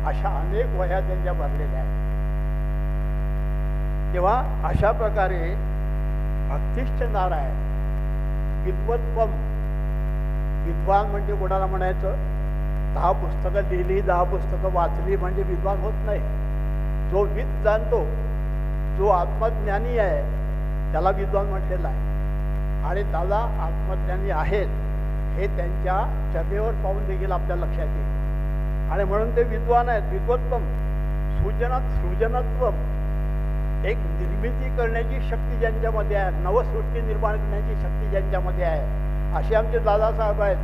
अशा अनेक वह्या त्यांच्या भरलेल्या आहेत. तेव्हा अशा प्रकारे भक्तिश्च नारायण विद्वत्वम. विद्वान म्हणजे कोणाला म्हणायचं? 10 पुस्तकं लिहिली, 10 पुस्तकं वाचली म्हणजे विद्वान होत नाही. जो विद जाणतो, जो आत्मज्ञानी आहे, त्याला विद्वान म्हटलेलं आहे. आणि दादा आत्मज्ञानी आहेत हे त्यांच्या चर्येवर पाहून देखील आपल्या लक्षात येईल. आणि म्हणून ते विद्वान आहेत. विद्वत्वम सृजनत्वम. एक निर्मिती करण्याची शक्ती ज्यांच्यामध्ये आहे, नवसृष्टी निर्माण करण्याची शक्ती ज्यांच्यामध्ये आहे, असे आमचे दादासाहेब आहेत.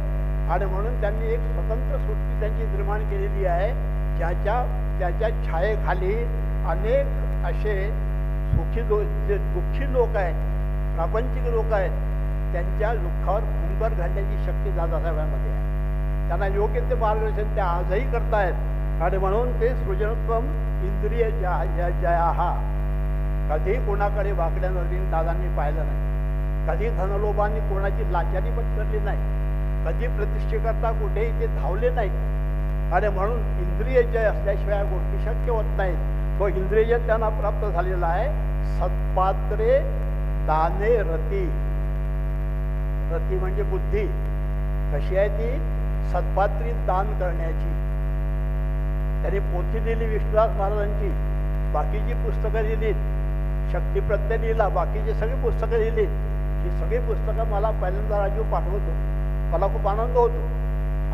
आणि म्हणून त्यांनी एक स्वतंत्र सृष्टी त्यांची निर्माण केलेली आहे, ज्याच्या छायेखाली अनेक असे जे दुःखी लोक आहेत, प्रापंचिक लोक आहेत, त्यांच्या दुःखावर फुंकर घालण्याची शक्ती दादासाहेबांमध्ये आहे. त्यांना योग्य ते मार्गदर्शन ते आजही करतायत. आणि म्हणून ते सृजनत्वम इंद्रिय जया. कधी कोणाकडे वाकड्या नजरेने दादांनी पाहिलं नाही. कधी धनलोभांनी कोणाची लाचारी पत्करली नाही. कधी प्रतिष्ठेकरता कुठेही ते धावले नाहीत. आणि म्हणून इंद्रियजय असल्याशिवाय गोष्टी शक्य होत नाहीत. तो इंद्रियजय त्यांना प्राप्त झालेला आहे. सत्पात्रे दाने रती. रती म्हणजे बुद्धी. कशी आहे ती? सत्पात्री दान करण्याची. त्यांनी पोथी लिहिली विष्णुदास महाराजांची, बाकीची पुस्तकं लिहिलीत, शक्तिप्रत्यय लिहिला, बाकीची सगळी पुस्तकं लिहिलीत. ही सगळी पुस्तकं मला पहिल्यांदा राजू पाठवतो. मला खूप आनंद होतो.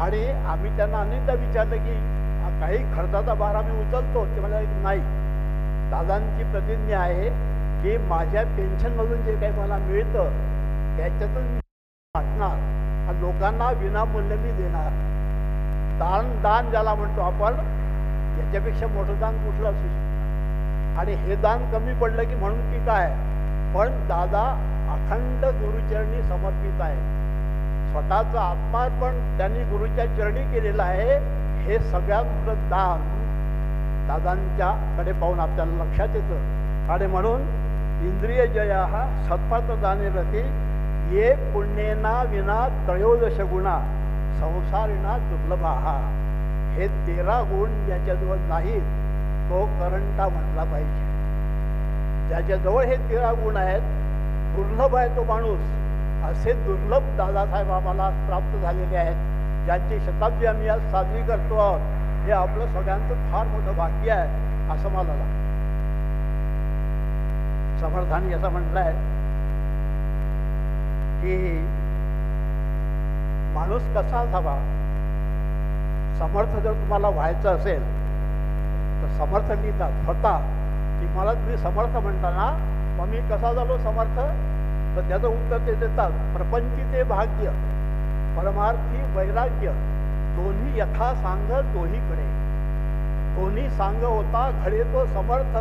आणि आम्ही त्यांना अनेकदा विचारलं की काही खर्चाचा भार आम्ही उचलतो. ते म्हणाले नाही, दादांची प्रतिज्ञा आहे की माझ्या पेन्शनमधून जे काही मला मिळतं त्याच्यातून मी वाटणार आणि लोकांना विनामूल्य मी देणार. दान ज्याला म्हणतो आपण, याच्यापेक्षा मोठं दान कुठलं असू शकतं. आणि हे दान कमी पडलं की म्हणून की काय, पण दादा अखंड गुरुचरणी समर्पित आहे. स्वतःचं आत्मार्पण त्यांनी गुरुच्या चरणी केलेलं आहे. हे सगळ्यात मोठं दान दादांच्याकडे पाहून आपल्याला लक्षात येतं. आणि म्हणून इंद्रिय जया सत्पात दाने रती ये पुण्येना विना त्रयोदश गुणा संसारिणा दुर्लभा. हे 13 गुण ज्याच्याजवळ नाहीत तो करंटा म्हटला पाहिजे. ज्याच्याजवळ हे 13 गुण आहेत, दुर्लभ आहे तो माणूस. असे दुर्लभ दादासाहेब आम्हाला प्राप्त झालेले आहेत, ज्यांची शताब्दी आम्ही आज साजरी करतो आहोत. हे आपलं सगळ्यांचं फार मोठं भाग्य आहे असं मला लागतं. समर्थांनी असं म्हटलंय की माणूस कसा असावा. समर्थ जर तुम्हाला व्हायचं असेल तर समर्थ लिहितात स्वतः की मला तुम्ही समर्थ म्हणताना मग मी कसा झालो समर्थ, तर त्याचं उत्तर ते देतात. प्रपंची ते भाग्य, परमार्थी वैराग्य, दोन्ही यथा सांग दोहीकडे. दोन्ही सांग होता घडे तो समर्थ,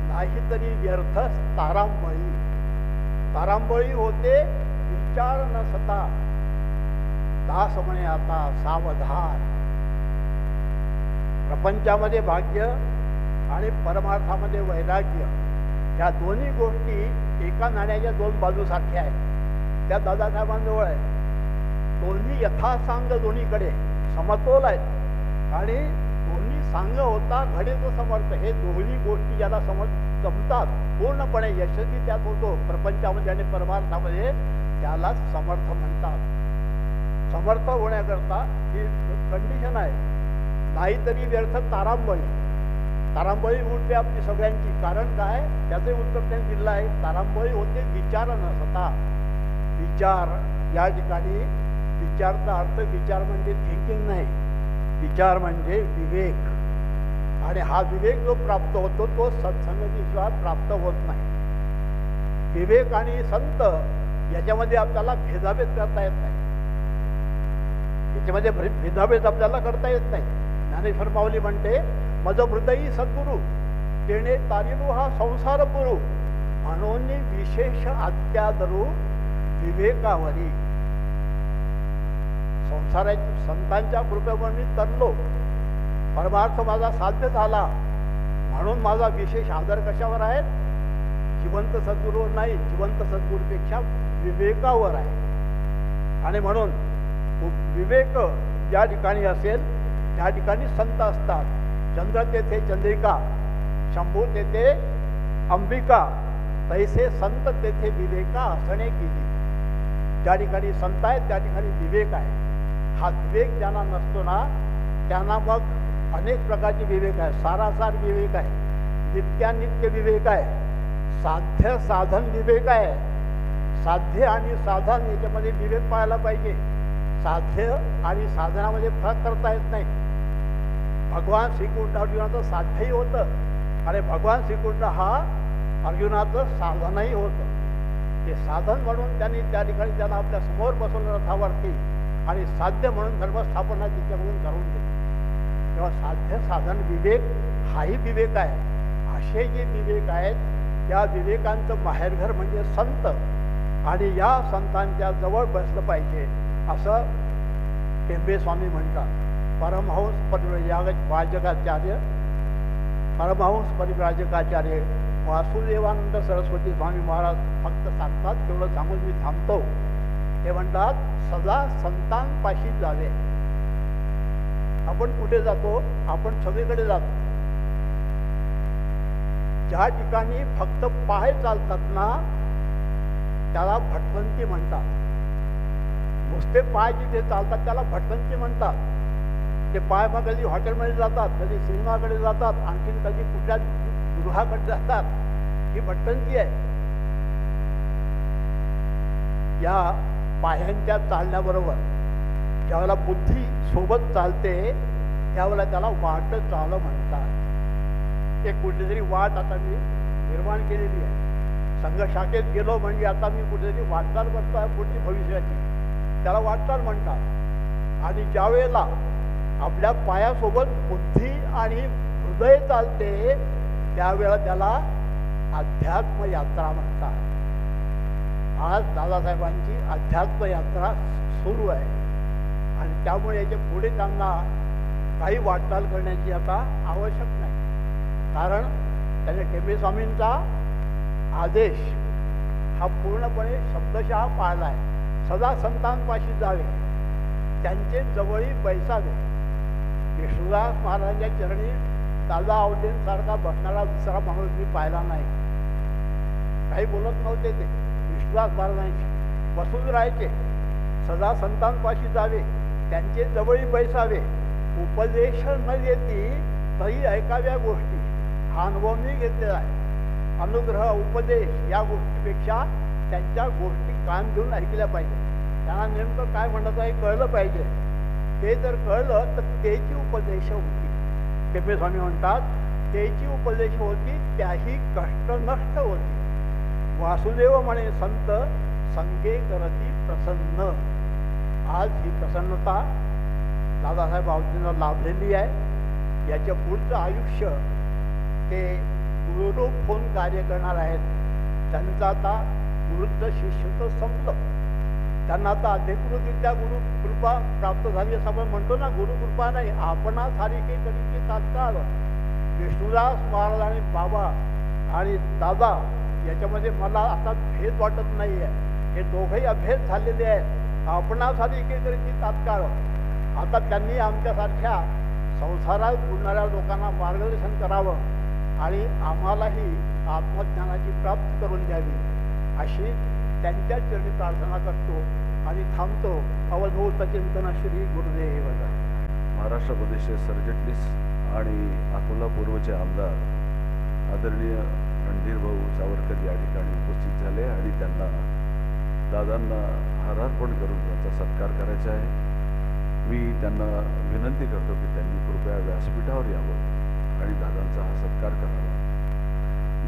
नाहीतरी व्यर्थ तारांबळी. तारांबळी होते विचार न सता, दास म्हणे आता सावधान. प्रपंचामध्ये भाग्य आणि परमार्थामध्ये वैराग्य, या दोन्ही गोष्टी एका नाण्याच्या 2 बाजूसारख्या आहेत. त्या दादासाहेबांजवळ आहे. दोन्ही यथासांग दोन्हीकडे समतोल आहेत. आणि दोन्ही सांग होता घडे तो समर्थ. हे दोन्ही गोष्टी ज्याला जमतात, पूर्णपणे यशस्वी त्यात होतो प्रपंचामध्ये आणि परमार्थामध्ये, त्यालाच समर्थ म्हणतात. समर्थ होण्याकरता ही कंडिशन आहे. नाहीतरी व्यर्थ तारांबळी. तारांबळी उठते आपली सगळ्यांची. कारण काय, त्याचे उत्तर त्यांनी दिलं आहे. तारांबळी होते विचार न सता. विचार या ठिकाणी विचारचा अर्थ, विचार म्हणजे थिंकिंग नाही, विचार म्हणजे विवेक. आणि हा विवेक जो प्राप्त होतो तो सत्संगतीशिवाय प्राप्त होत नाही. विवेक आणि संत याच्यामध्ये आपल्याला भेदाभेद करता येत नाही. याच्यामध्ये भेदाभेद आपल्याला करता येत नाही. ज्ञानेश्वर माऊली म्हणते, मज हृदयी सद्गुरु तेणे तारिलू हा संसार पुरू, म्हणून विशेष आत्यादरू विवेकावरी. संसाराच्या संतांच्या कृपेवर मी तरलो, परमार्थ माझा साध्य झाला, म्हणून माझा विशेष आदर कशावर आहे? जिवंत सद्गुरूवर नाही, जिवंत सद्गुरूपेक्षा विवेकावर आहे. आणि म्हणून विवेक ज्या ठिकाणी असेल त्या ठिकाणी संत असतात. चंद्र तेथे चंद्रिका, शंभू तेथे अंबिका, तैसे संत तेथे विवेका असणे केली. ज्या ठिकाणी संत आहेत त्या ठिकाणी विवेक आहे. हा विवेक ज्यांना नसतो ना त्यांना मग अनेक प्रकारचे विवेक आहे. सारासार विवेक आहे, नित्यानित्य विवेक आहे, साध्य साधन विवेक आहे. साध्य आणि साधन याच्यामध्ये विवेक पाहायला पाहिजे. साध्य आणि साधनामध्ये फरक करता येत नाही. भगवान श्रीकृष्ण अर्जुनाचं साध्यही होतं आणि भगवान श्रीकृष्ण हा अर्जुनाचं साधनही होतं. ते साधन म्हणून त्यांनी त्या ठिकाणी त्यांना आपल्या समोर बसवलं रथावरती आणि साध्य म्हणून धर्मस्थापना तिच्याकडून करून दिली. तेव्हा साध्य साधन विवेक हाही विवेक आहे. असे जे विवेक आहेत त्या विवेकांचं माहेरघर म्हणजे संत आणि या संतांच्या जवळ बसलं पाहिजे असं टेंबे स्वामी म्हणतात. परमहंस परिव्राजकाचार्य वासुदेवानंद सरस्वती स्वामी महाराज फक्त सांगतात, तेवढं सांगून मी थांबतो. ते म्हणतात सदा संतांपाशी जावे. आपण कुठे जातो? आपण सगळीकडे जातो. ज्या ठिकाणी फक्त पाय चालतात ना त्याला भटकंती म्हणतात. नुसते पाय जिथे चालतात त्याला भटकंती म्हणतात. ते पाय मग कधी हॉटेलमध्ये जातात, कधी सिनेमाकडे जातात, आणखीन कधी कुठल्या गृहाकडे जातात. ही भटकंती आहे. या पायांच्या चालण्याबरोबर ज्यावेळेला बुद्धी सोबत चालते त्यावेळेला त्याला वाट चाल म्हणतात. एक कुठेतरी वाट आता मी निर्माण केलेली आहे. संघशाखेत गेलो म्हणजे आता मी कुठेतरी वाटचाल करतो आहे पुढची भविष्याची, त्याला वाटचाल म्हणतात. आणि ज्या वेळेला आपल्या पायासोबत बुद्धी आणि हृदय चालते त्यावेळेला त्याला अध्यात्म यात्रा म्हणतात. आज दादासाहेबांची अध्यात्म यात्रा सुरू आहे आणि त्यामुळे याच्या पुढे त्यांना काही वाटचाल करण्याची आता आवश्यक नाही. कारण त्याने टेंबे स्वामींचा आदेश हा पूर्णपणे शब्दशः पाळला आहे. सदा संतांपाशी जावे, त्यांचे जवळी बैसावे. विष्णुदास महाराजांच्या चरणी दादा आवडेंसारखा बसणारा दुसरा माणूस मी पाहिला नाही. काही बोलत नव्हते ते. विष्णुदास महाराजांशी बसून राहायचे. सदा संतांपाशी जावे, त्यांचे जवळी बैसावे. उपदेश न देती तरी ऐकाव्या गोष्टी. हा अनुभव मी घेतलेला आहे. अनुग्रह उपदेश या गोष्टीपेक्षा त्यांच्या गोष्टी कान घेऊन ऐकल्या पाहिजे. त्यांना नेमकं काय म्हणत आहे कळलं पाहिजे. ते जर कळलं तर त्याची उपदेश होती. टेंबे स्वामी म्हणतात त्याची उपदेश होती त्याही कष्ट नष्ट होती. वासुदेव म्हणे संत संगे करती प्रसन्न. आज ही प्रसन्नता दादासाहेब आवजींना लाभलेली आहे. याच्या पुढचं आयुष्य ते गुरुरूप होऊन कार्य करणार आहेत. त्यांचं आता गुरुचं शिष्यत्व संपलं. त्यांना आता अधिकृतरित्या गुरुकृपा प्राप्त झाली असं आपण म्हणतो ना. गुरुकृपा नाही, आपणा सारिखे कधीची तात्काळ. विष्णुदास महाराज आणि बाबा आणि दादा याच्यामध्ये मला आता भेद वाटत नाही आहे. हे दोघंही अभेद झालेले आहेत. आपणा सारिखे कधीची तात्काळ. आता त्यांनी आमच्यासारख्या संसारात बुडणाऱ्या लोकांना मार्गदर्शन करावं आणि आम्हालाही आत्मज्ञानाची प्राप्ती करून द्यावी अशी त्यांच्या चरणी प्रार्थना करतो आणि थांबतो. अवधूत चिंतन श्री गुरुदेव. महाराष्ट्र प्रदेशचे सरचिटणीस आणि अकोला पूर्वचे आमदार आदरणीय रणधीर भाऊ सावरकर या ठिकाणी उपस्थित झाले आणि त्यांना दादांना हारार्पण करून त्यांचा सत्कार करायचा आहे. मी त्यांना विनंती करतो की त्यांनी कृपया व्यासपीठावर यावं आणि दादांचा हा सत्कार करावा.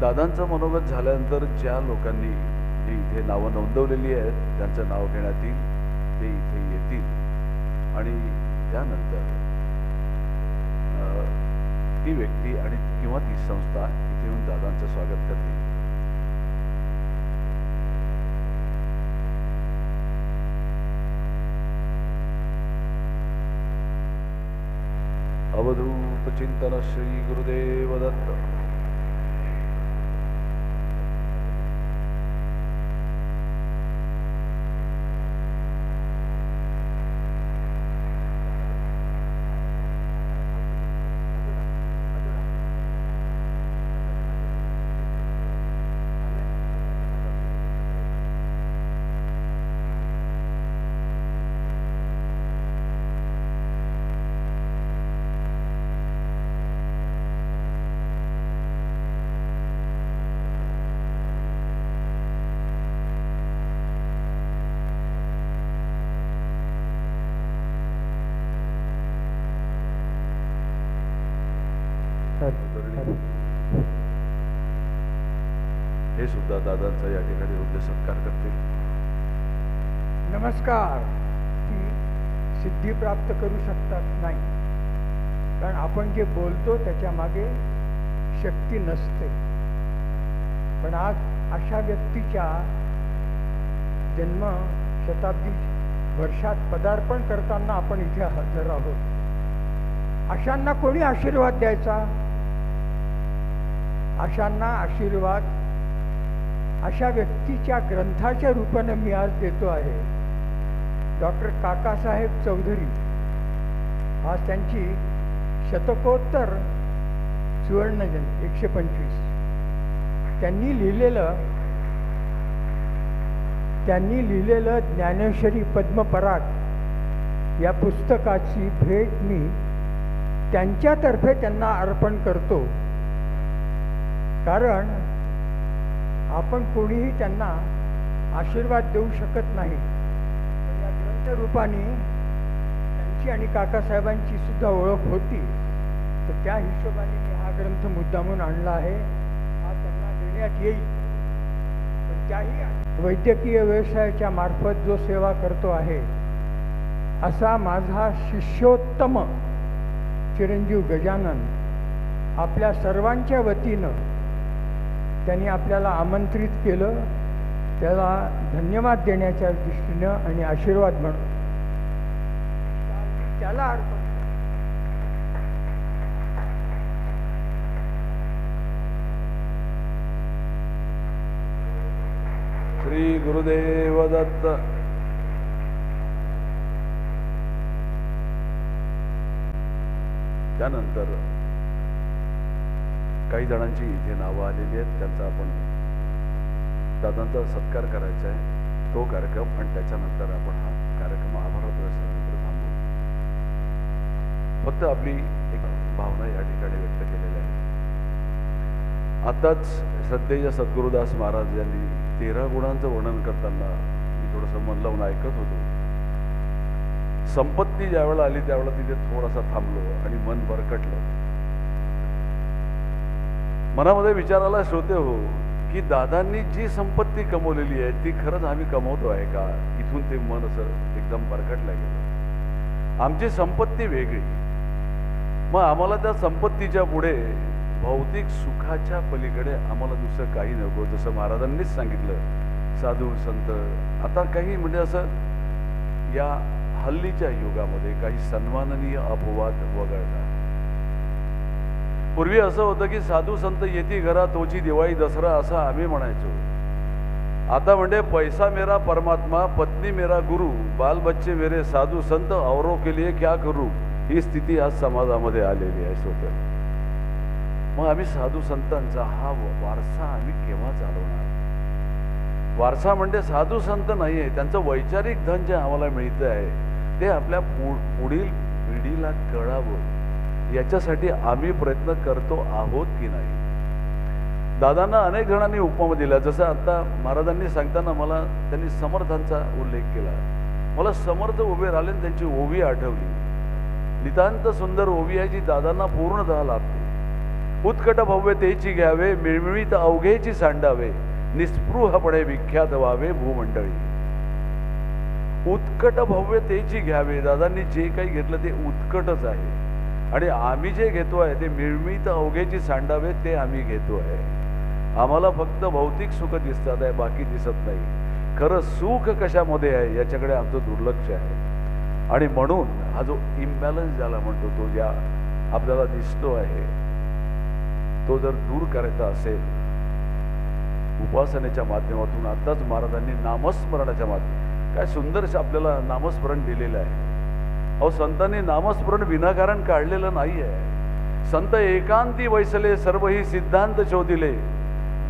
दादांचं मनोगत झाल्यानंतर ज्या लोकांनी जी इथे नावं नोंदवलेली आहेत त्यांचं नाव घेण्यात येईल. ते इथे येतील आणि त्यानंतर ती व्यक्ती आणि किंवा ती संस्था इथे येऊन दादांचं स्वागत करतील. अवधूत चिंतन श्री गुरुदेव दत्त. आदरणीय हे सुद्धा दादांचा या ठिकाणी हृदय सत्कार करतील. नमस्कार. ती सिद्धी प्राप्त करू शकतात नाही, कारण आपण जे बोलतो त्याच्या मागे शक्ती नसते. पण आज अशा व्यक्तीच्या जन्म शताब्दी वर्षात पदार्पण करताना आपण इथे हजर आहोत. अशांना कोणी आशीर्वाद द्यायचा? अशांना आशीर्वाद अशा व्यक्तीच्या ग्रंथाच्या रूपाने मी आज देतो आहे. डॉक्टर काकासाहेब चौधरी, आज त्यांची शतकोत्तर सुवर्णजयंती 125. त्यांनी लिहिलेलं ज्ञानेश्वरी पद्मपराग या पुस्तकाची भेट मी त्यांच्यातर्फे त्यांना अर्पण करतो. कारण आपण कोणीही त्यांना आशीर्वाद देऊ शकत नाही. या ग्रंथरूपाने त्यांची आणि काकासाहेबांची सुद्धा ओळख होती, तर त्या हिशोबाने मी हा ग्रंथ मुद्दामून आणला आहे. हा त्यांना देण्यात येईल. पण त्याही वैद्यकीय व्यवसायाच्या मार्फत जो सेवा करतो आहे असा माझा शिष्योत्तम चिरंजीव गजानन आपल्या सर्वांच्या वतीनं त्यांनी आपल्याला आमंत्रित केलं. त्याला धन्यवाद देण्याच्या दृष्टीनं आणि आशीर्वाद म्हणून त्याला अर्पण. श्री गुरुदेव दत्त. त्यानंतर काही जणांची इथे नावं आलेली आहेत, त्यांचा आपण दादांचा सत्कार करायचा आहे तो कार्यक्रम, आणि त्याच्यानंतर आपण हा कार्यक्रम आभारप्रदर्शनानंतर थांबू. फक्त आपली एक भावना या ठिकाणी व्यक्त केलेल्या आहे. आताच श्रद्धेय सद्गुरुदास महाराज यांनी 13 गुणांचं वर्णन करताना मी थोडंसं मन लावून ऐकत होतो. संपत्ती ज्यावेळेला आली त्यावेळेला तिथे थोडासा थांबलो आणि मन भरकटलं. मनामध्ये विचारायला श्रोते हो की दादांनी जी संपत्ती कमवलेली आहे ती खरंच आम्ही कमवतो आहे का? इथून ते मन असं एकदम भरकटलं गेलं. आमची संपत्ती वेगळी, मग आम्हाला त्या संपत्तीच्या पुढे भौतिक सुखाच्या पलीकडे आम्हाला दुसरं काही नको. जसं महाराजांनीच सांगितलं, साधू संत आता काही म्हणजे असं या हल्लीच्या युगामध्ये काही सन्माननीय अपवाद वगळतात. पूर्वी असं होतं की साधू संत येती घरा तोची दिवाळी दसरा असं आम्ही म्हणायचो. आता म्हणजे पैसा मेरा परमात्मा, पत्नी मेरा गुरु, बाल बच्चे मेरे साधू संत, औरों के लिए क्या करू, ही स्थिती आज समाजामध्ये आलेली आहे. स्वतः मग आम्ही साधू संतांचा हा वारसा आम्ही केव्हा चालवणार? वारसा म्हणजे साधू संत नाही आहे, त्यांचं वैचारिक धन जे आम्हाला मिळतं आहे ते आपल्या पुढील पिढीला कळावं याच्यासाठी आम्ही प्रयत्न करतो आहोत की नाही. दादांना अनेक जणांनी उपमा दिल्या. जसं आता महाराजांनी सांगताना मला त्यांनी समर्थांचा उल्लेख केला. मला समर्थ उभे राहिले आणि त्यांची ओवी आठवली. नितांत सुंदर ओवी आहे जी दादांना पूर्णतः लाभते. उत्कट भव्यतेची घ्यावे, मिळमिळीत अवघेची सांडावे, निस्पृहपणे विख्यात व्हावे भूमंडळी. उत्कट भव्यतेची घ्यावे, दादांनी जे काही घेतलं ते उत्कटच आहे, आणि आम्ही जे घेतो आहे ते मिळमिळीत अवघेची सांडावे ते आम्ही घेतो आहे. आम्हाला फक्त भौतिक सुख दिसतात आहे, बाकी दिसत नाही. खरं सुख कशामध्ये आहे याच्याकडे आमचं दुर्लक्ष आहे. आणि म्हणून हा जो इम्बॅलन्स ज्याला म्हणतो तो ज्या आपल्याला दिसतो आहे तो जर दूर करायचा असेल उपासनेच्या माध्यमातून, आताच महाराजांनी नामस्मरणाच्या माध्यमातून काय सुंदर आपल्याला नामस्मरण दिलेलं आहे. अहो संतांनी नामस्मरण विनाकारण काढलेलं नाही आहे. संत एकांती वैसले, सर्व ही सिद्धांत शोधिले,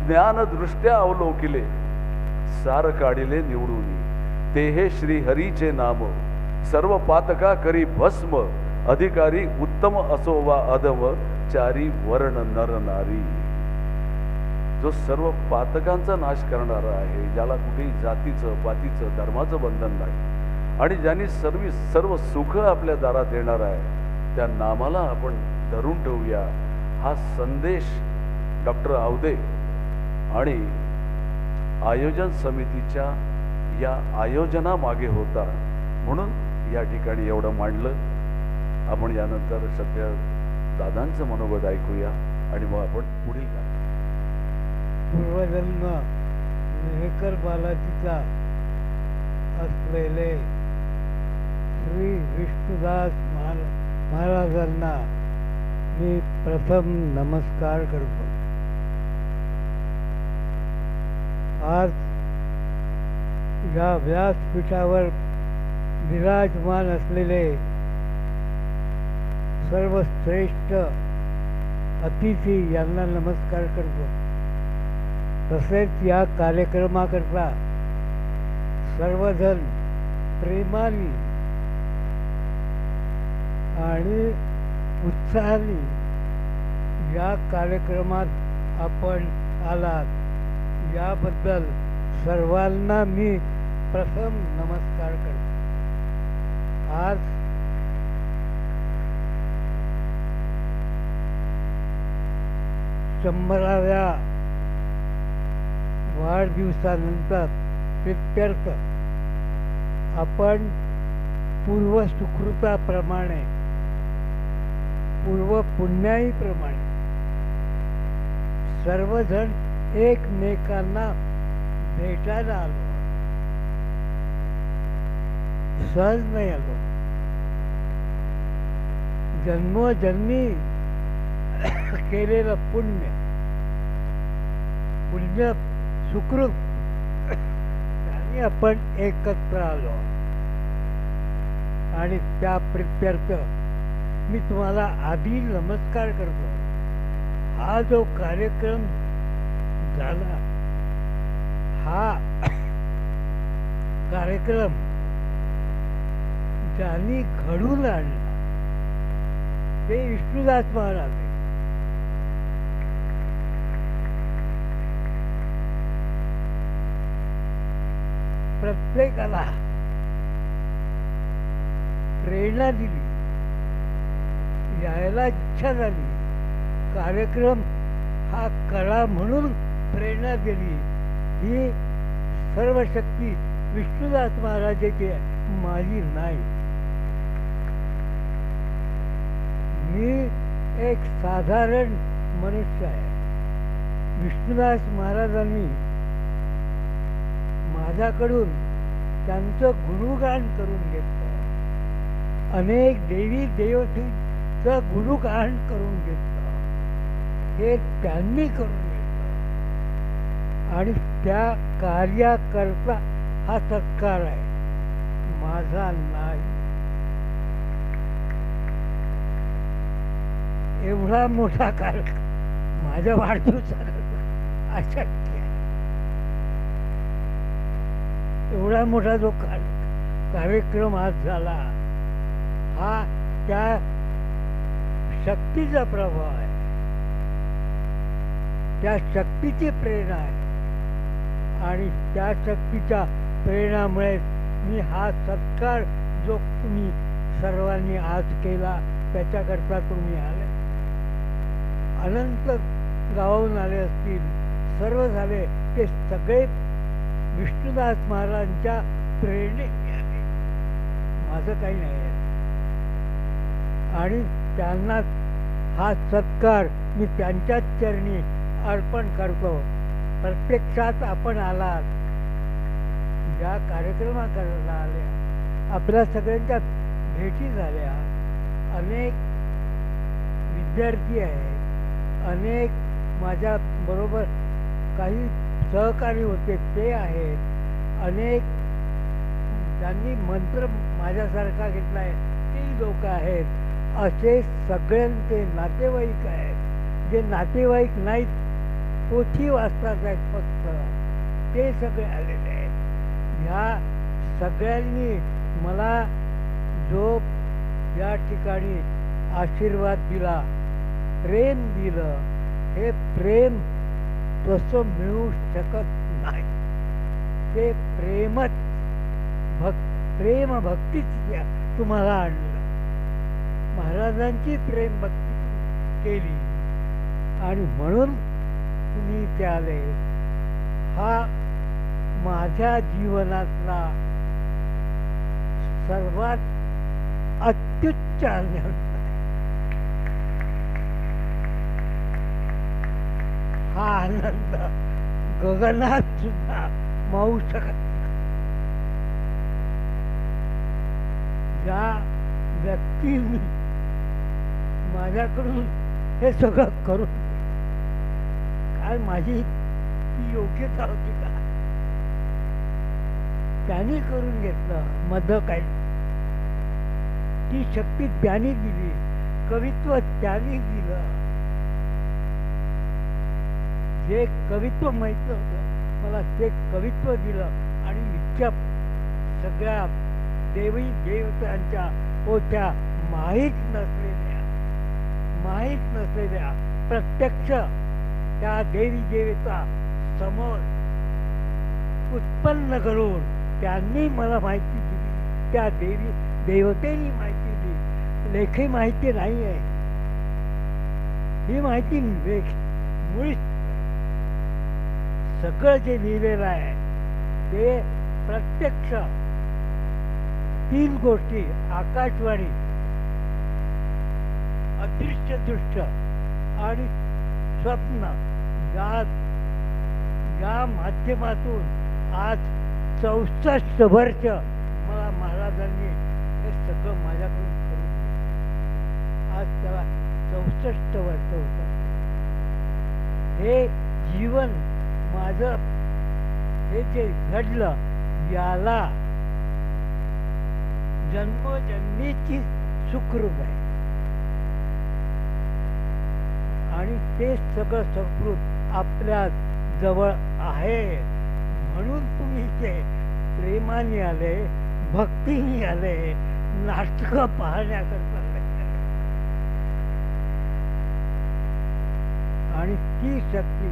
ज्ञान दृष्ट्या अवलोकिले, सार काढिले निवडून, ते हे श्री हरीचे नाम, सर्व पातका करी भस्म, अधिकारी उत्तम असो वा अधम, चारी वर्ण नर नारी. जो सर्व पातकांचा नाश करणारा आहे, ज्याला कुठेही जातीचं पातीचं धर्माचं बंधन नाही, आणि ज्यांनी सर्व सुख आपल्या दारात येणार आहे, त्या नामाला आपण धरून ठेवूया. हा संदेश डॉक्टर आवदे आणि आयोजन समितीच्या या आयोजनामागे होता, म्हणून या ठिकाणी एवढं मांडलं. आपण यानंतर सध्या दादांचं मनोगत ऐकूया आणि मग आपण पुढील काय. पूर्वजन्म मेहकर बालाजीचा असलेले श्री विष्णुदास महाराजांना मी प्रथम नमस्कार करतो. आज या व्यासपीठावर विराजमान असलेले सर्वश्रेष्ठ अतिथी यांना नमस्कार करतो. तसेच या कार्यक्रमाकरता सर्वजण प्रेमाने आणि उत्साहाने या कार्यक्रमात आपण आलात याबद्दल सर्वांना मी प्रथम नमस्कार करतो. आज शंभराव्या वाढदिवसानंतर प्रित्यर्थ आपण पूर्वसुकृताप्रमाणे पूर्वपुण्याईप्रमाणे सर्वजण एकमेकांना भेटायला आलो. सहज नाही आलो. जन्मोजन्मी केलेलं पुण्य सुकृत आणि आपण एकत्र आलो आणि त्या प्रित्यर्थ मी तुम्हाला आधी नमस्कार करतो. हा जो कार्यक्रम झाला, हा कार्यक्रम ज्यांनी घडून आणला ते विष्णुदास महाराज. प्रत्येकाला प्रेरणा दिली, यायला इच्छा झाली, कार्यक्रम हा कळा म्हणून प्रेरणा दिली. ही सर्व शक्ती विष्णुदास महाराजाची माझी नाही. मी एक साधारण मनुष्य आहे. विष्णुदास महाराजांनी माझ्याकडून त्यांचं गुणगान करून घेतलं. अनेक देवी देवतेचं गुणगान करून घेतलं. हे त्यांनी करून घेतलं आणि त्या कार्याकरता हा सत्कार आहे, माझा नाही. एवढा मोठा कार्यक्रम माझ्या वाढदिवसाला अशक्य आहे. एवढा मोठा जो कार्यक्रम आज झाला, हा त्या शक्तीचा प्रभाव आहे, त्या शक्तीची प्रेरणा आहे आणि त्या शक्तीच्या प्रेरणामुळे मी हा सत्कार जो तुम्ही सर्वांनी आज केला त्याच्याकरता तुम्ही आले. अनंत गावाहून आले असतील, सर्व झाले, ते सगळे विष्णुदास महाराजांच्या प्रेरणेने आले, माझं काही नाही आहे. आणि त्यांना हा सत्कार मी त्यांच्याच चरणी अर्पण करतो. प्रत्यक्षात आपण आलात, या कार्यक्रमाकरता आल्या, आपल्या सगळ्यांच्या भेटी झाल्या. अनेक विद्यार्थी आहेत, अनेक माझ्या बरोबर काही सहकारी होते ते आहेत, अनेक ज्यांनी मंत्र माझ्यासारखा घेतला आहे ते लोक आहेत. असे सगळ्यांचे नातेवाईक आहेत. जे नातेवाईक नाहीत, पोथी वाचतात आहेत फक्त, ते सगळे आलेले आहेत. ह्या सगळ्यांनी मला जो या ठिकाणी आशीर्वाद दिला, प्रेम दिलं, हे प्रेम तसं मिळू शकत नाही. ते प्रेमच प्रेम भक्तीच तुम्हाला आणलं. महाराजांची प्रेम भक्ती केली आणि म्हणून तुम्ही इथे आले. हा माझ्या जीवनातला सर्वात अत्युच्च आनंद आहे. हा आनंद गगनात सुद्धा मावू शकत नाही. ज्या व्यक्तीने माझ्याकडून हे सगळं करून काय माझी ती योग्यता होती का? त्यांनी करून घेतलं. मध काय ती शक्ती त्यांनी दिली, कवित्व त्यांनी दिलं. जे कवित्व माहित होतं मला ते कवित्व दिलं आणि इतक्या सगळ्या देवी देवतांच्या होत्या माहीत नसलेल्या प्रत्यक्ष त्या देवी देवता समोर उत्पन्न करून त्यांनी मला माहिती दिली. त्या देवी देवतेनी माहिती दिली. लेखी माहिती नाही आहे ही माहिती. मुळी सगळं जे लिहिलेलं आहे ते प्रत्यक्ष 3 गोष्टी आकाशवाणी, अदृश्य दृश्य आणि स्वप्न या माध्यमातून आज 64 वर्ष मला महाराजांनी हे सगळं माझ्याकडून करून दिलं. आज त्याला 64 वर्ष होत. हे जीवन माझं हे जे घडलं याला जन्मोजन्मीची सुकृत आहे आणि ते सगळं सुकृत आपल्या जवळ आहे. म्हणून तुम्ही ते प्रेमाने आले, भक्तीने आले, नाटक पाहण्याकरता आणि ती शक्ती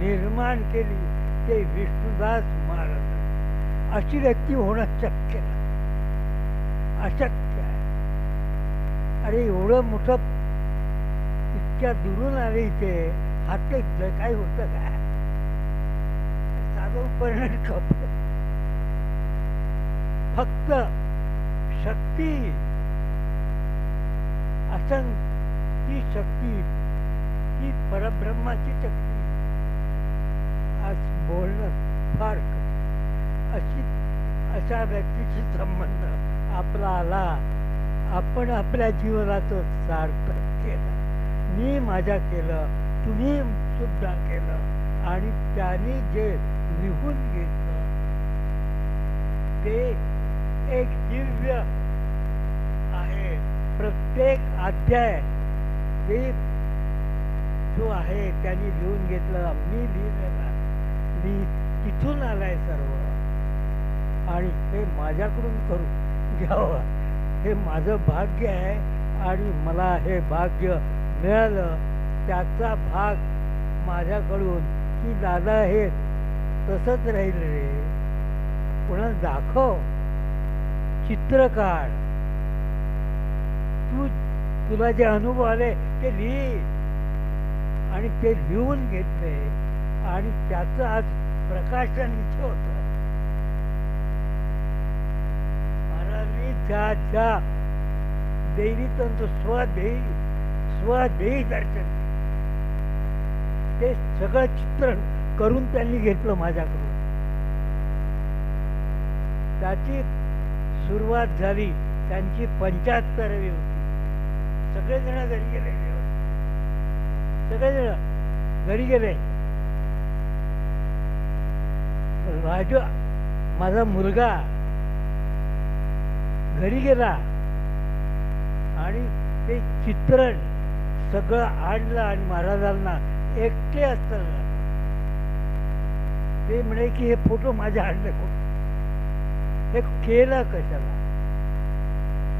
निर्माण केली ते विष्णुदास महाराज. अशी व्यक्ती होणं शक्य नाही, अशक्य आहे. अरे एवढं मोठं इतक्या दुरून आले इथे, हात काय होतं काय? साधं परिणाम कप फक्त शक्ती असं, ती शक्ती ती परब्रह्माची शक्ती. आज बोलणं फार अशा व्यक्तीशी संबंध आपला आला. आपण आपल्या जीवनाचं सार्थक केलं. मी माझ्या केलं, तुम्ही सुद्धा केलं आणि त्यांनी जे लिहून घेतलं ते एक दिव्य आहे. प्रत्येक अध्याय ते जो आहे त्यांनी लिहून घेतलं. मी लिहिलेला, मी तिथून आलाय सर्व आणि हे माझ्याकडून करून घ्यावं हे माझं भाग्य आहे आणि मला हे भाग्य मिळालं. त्याचा भाग माझ्याकडून की दादा हे तसंच राहील रे, कोणाला दाखव, चित्र काढ, तुला जे अनुभव आले ते लिही. आणि ते लिहून घेतले आणि त्याचं आज प्रकाशन इथे होत. महाराजांनी ज्या देवी तंत्र स्वदेही दर्शन ते सगळं चित्रण करून त्यांनी घेतलं माझ्याकडून. त्याची सुरुवात झाली, त्यांची 75वी होती. सगळेजण घरी गेले, सगळेजण घरी गेले. राजू माझा मुलगा घरी गेला आणि ते चित्रण सगळं आणलं आणि महाराजांना एकटे असताना ते म्हणे की हे फोटो माझ्या आणले, हे केलं कशाला?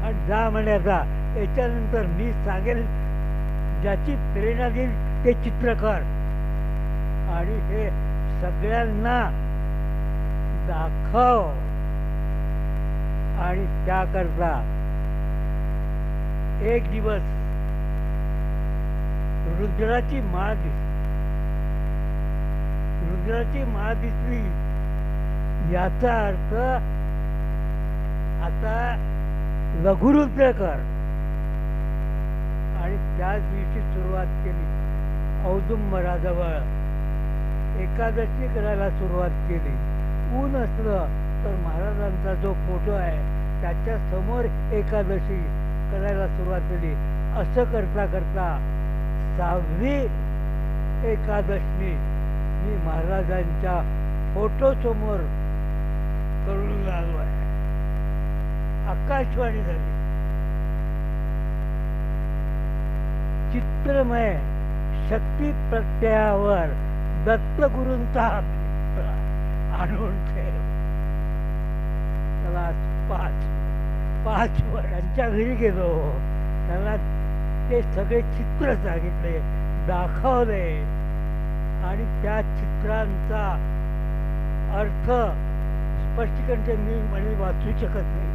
आणि जा म्हणे जा, याच्यानंतर मी सांगेल ज्याची प्रेरणा देईल ते चित्रकार आणि हे सगळ्यांना दाखव. आणि त्याकरता एक दिवस रुद्राची माळ दिसली. रुद्राची माळ दिसली याचा अर्थ आता लघुरुद्र कर. आणि त्याच दिवशी सुरुवात केली. औदुंबराजवळ एकादशी करायला सुरुवात केली. ऊन असलं तर महाराजांचा जो फोटो आहे त्याच्या समोर एकादशी करायला सुरुवात केली. असं करता करता 6वी एकादशी मी महाराजांच्या फोटो समोर करून आलो आहे. आकाशवाणी झाली. चित्रमय शक्ती प्रत्ययावर दत्तगुरूंचा आणून ठेव. त्याला 5 त्यांच्या घरी गेलो. त्यांना ते सगळे चित्र सांगितले, दाखवले आणि त्या चित्रांचा अर्थ स्पष्टीकरण मी म्हणे वाचू शकत नाही.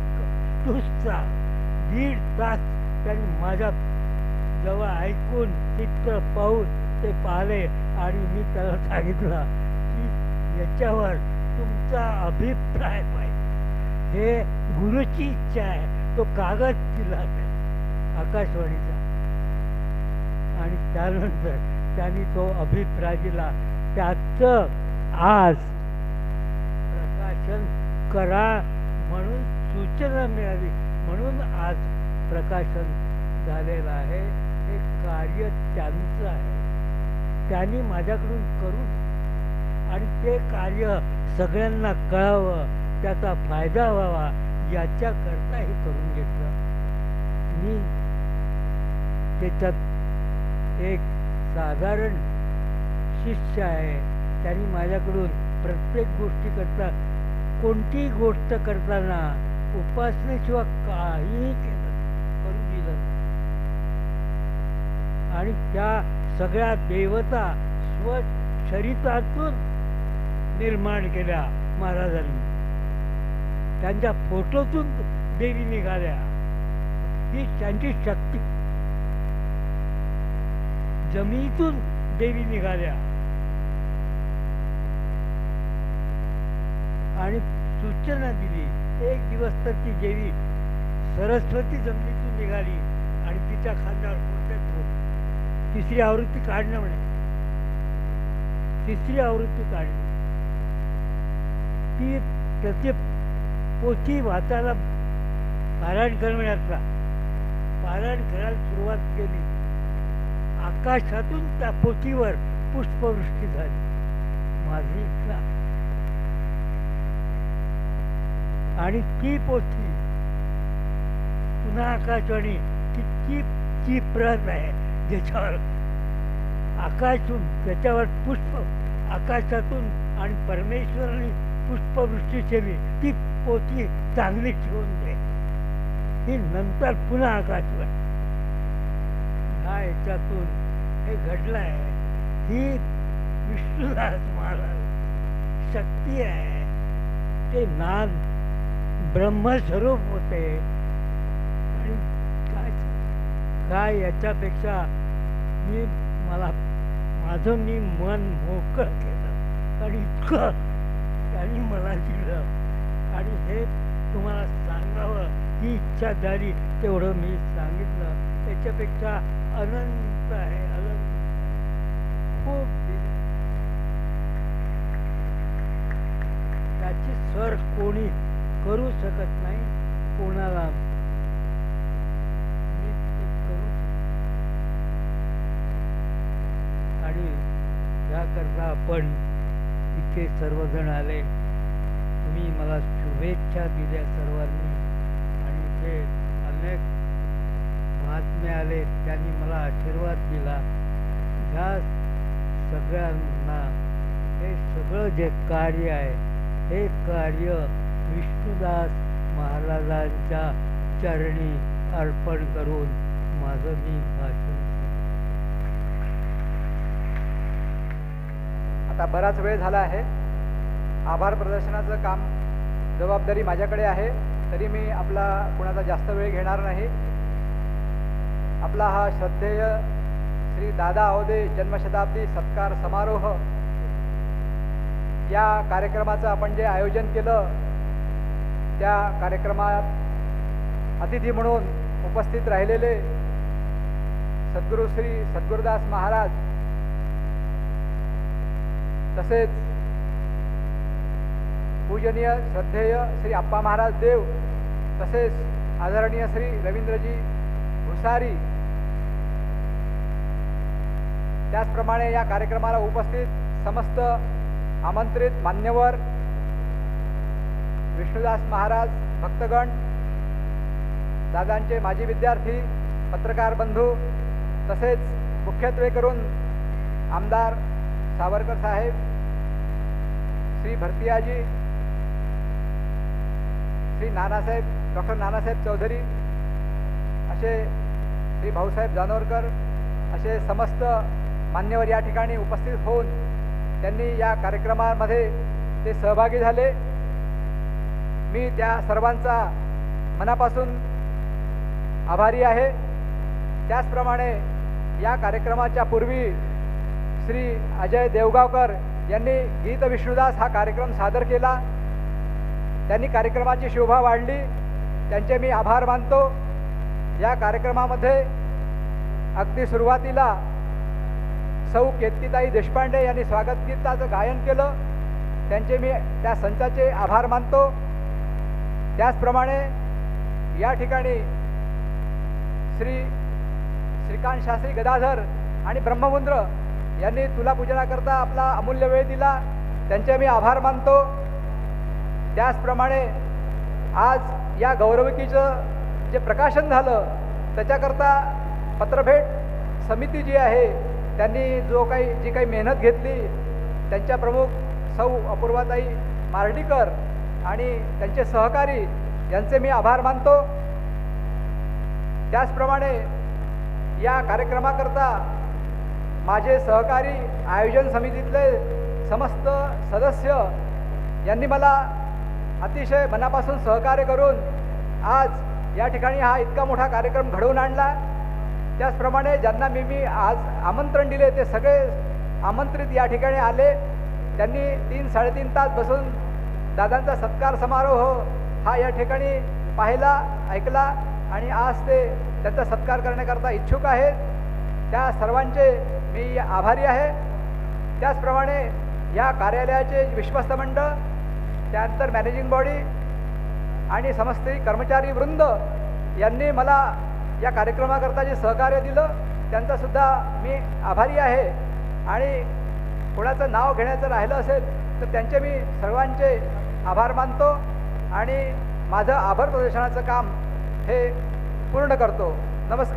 नुसता 1.5 तास त्यांनी माझ्या जवळ ऐकून चित्र पाहून ते पाहिले आणि मी त्याला सांगितलं की याच्यावर तुमचा अभिप्राय पाहिजे. हे गुरुची इच्छा आहे. तो कागद दिला आकाशवाणीचा आणि त्यानंतर त्यांनी तो अभिप्राय दिला. त्याचं आज प्रकाशन करा म्हणून सूचना मिळाली म्हणून आज प्रकाशन झालेलं आहे. हे कार्य त्यांचं आहे. त्यांनी माझ्याकडून करून आणि ते कार्य सगळ्यांना कळावं, त्याचा फायदा व्हावा याच्याकरता हे करून घेतलं. मी त्याच्यात एक साधारण शिष्य आहे. त्यांनी माझ्याकडून प्रत्येक गोष्टी करता कोणतीही गोष्ट करताना उपासनेशिवाय काहीही करून दिलं आणि त्या सगळ्या देवता स्वचरितातून निर्माण केल्या महाराजांनी. त्यांच्या फोटोतून देवी निघाल्या. ती त्यांची शक्ती. जमिनीतून देवी निघाल्या आणि सूचना दिली. एक दिवस तर ती देवी सरस्वती जमिनीतून निघाली आणि तिच्या खांद्यावर पोचत. 3री आवृत्ती काढणं म्हणे. 3री आवृत्ती काढली. ती त्याची पोथी वाचायला पारायण करण्याचा पारायण करायला सुरुवात केली. आकाशातून त्या पोथीवर पुष्पवृष्टी झाली. माझी आणि ती पोथी पुन्हा आकाशवाणी ती प्रत आहे ज्याच्यावर आकाशातून त्याच्यावर पुष्प आकाशातून आणि परमेश्वराने पुष्पवृष्टी केली. ती पोथी चांगली ठेवून दे. ही नंतर पुन्हा आकाशवाणी ह्या याच्यातून हे घडलं आहे. ही विष्णुदास महाराज शक्ती आहे. ते नाद ब्रह्मस्वरूप होते आणि काय याच्यापेक्षा माझं मी मन मोकळं केलं आणि इतकं त्यांनी मला दिलं आणि हे तुम्हाला सांगावं ही इच्छा झाली तेवढं मी सांगितलं. त्याच्यापेक्षा अनंत आहे. अनंत खूप त्याची सर कोणी करू शकत नाही. कोणाला मी करू आणि याकरता आपण इथे सर्वजण आले. तुम्ही मला शुभेच्छा दिल्या सर्वांनी आणि इथे अनेक महात्मे आले त्यांनी मला आशीर्वाद दिला. ह्या सगळ्यांना हे सगळं जे कार्य आहे हे कार्य विष्णुदास महाराजांच्या चरणी अर्पण करून माझं मी भाषण. आता बराच वेळ झाला आहे. आभार प्रदर्शनाचं काम जबाबदारी माझ्याकडे आहे. तरी मी कुणाचा जास्त वेळ घेणार नाही. आपला हा श्रद्धेय श्री दादा अवधे जन्मशताब्दी सत्कार समारोह या कार्यक्रमाचं आपण जे आयोजन केलं, त्या कार्यक्रमात अतिथी म्हणून उपस्थित राहिलेले सद्गुरू श्री सद्गुरुदास महाराज, तसेच पूजनीय श्रद्धेय श्री आप्पा महाराज देव, तसेच आदरणीय श्री रवींद्रजी भुसारी, त्याचप्रमाणे या कार्यक्रमाला उपस्थित समस्त आमंत्रित मान्यवर, विष्णुदास महाराज भक्तगण, दादांचे माजी विद्यार्थी, पत्रकार बंधू, तसेच मुख्यत्वे करून आमदार सावरकर साहेब, श्री भरतियाजी, श्री नानासाहेब, डॉक्टर नानासाहेब चौधरी, असे श्री भाऊसाहेब जानोरकर, असे समस्त मान्यवर या ठिकाणी उपस्थित होऊन त्यांनी या कार्यक्रमामध्ये ते सहभागी झाले. मी त्या सर्वांचा मनापासून आभारी आहे. त्याचप्रमाणे या कार्यक्रमाच्या पूर्वी श्री अजय देवगावकर यांनी गीत विष्णुदास हा कार्यक्रम सादर केला. त्यांनी कार्यक्रमाची शोभा वाढली, त्यांचे मी आभार मानतो. या कार्यक्रमामध्ये अगदी सुरुवातीला सौ केतकीताई देशपांडे यांनी स्वागत गीताचं गायन केलं, त्यांचे मी त्या संचाचे आभार मानतो. त्याचप्रमाणे या ठिकाणी श्रीकांत शास्त्री गदाधर आणि ब्रह्ममुंद्र यांनी तुला पूजनाकरता आपला अमूल्य वेळ दिला, त्यांचे मी आभार मानतो. त्याचप्रमाणे आज या गौरविकीचं जे प्रकाशन झालं त्याच्याकरता पत्रभेट समिती जी आहे त्यांनी जी काही मेहनत घेतली, त्यांच्या प्रमुख सौ अपूर्वाताई मार्डीकर आणि त्यांचे सहकारी यांचे मी आभार मानतो. त्याचप्रमाणे या कार्यक्रमाकरता माझे सहकारी आयोजन समितीतले समस्त सदस्य यांनी मला अतिशय मनापासून सहकार्य करून आज या ठिकाणी हा इतका मोठा कार्यक्रम घडवून आणला. त्याचप्रमाणे ज्यांना मी आज आमंत्रण दिले ते सगळे आमंत्रित या ठिकाणी आले. त्यांनी 3-3.5 तास बसून दादांचा सत्कार समारोह हा या ठिकाणी पाहिला, ऐकला आणि आज ते त्यांचा सत्कार करण्याकरता इच्छुक आहेत. त्या सर्वांचे मी आभारी आहे. त्याचप्रमाणे या कार्यालयाचे विश्वस्त मंडळ, त्यानंतर मॅनेजिंग बॉडी आणि समस्त कर्मचारी वृंद यांनी मला या कार्यक्रमाकरता जे सहकार्य दिलं त्यांचासुद्धा मी आभारी आहे. आणि कोणाचं नाव घेण्याचं राहिलं असेल तर त्यांचे मी सर्वांचे आभार मानतो आणि माझं आभार प्रदर्शनाचं काम हे पूर्ण करतो. नमस्कार.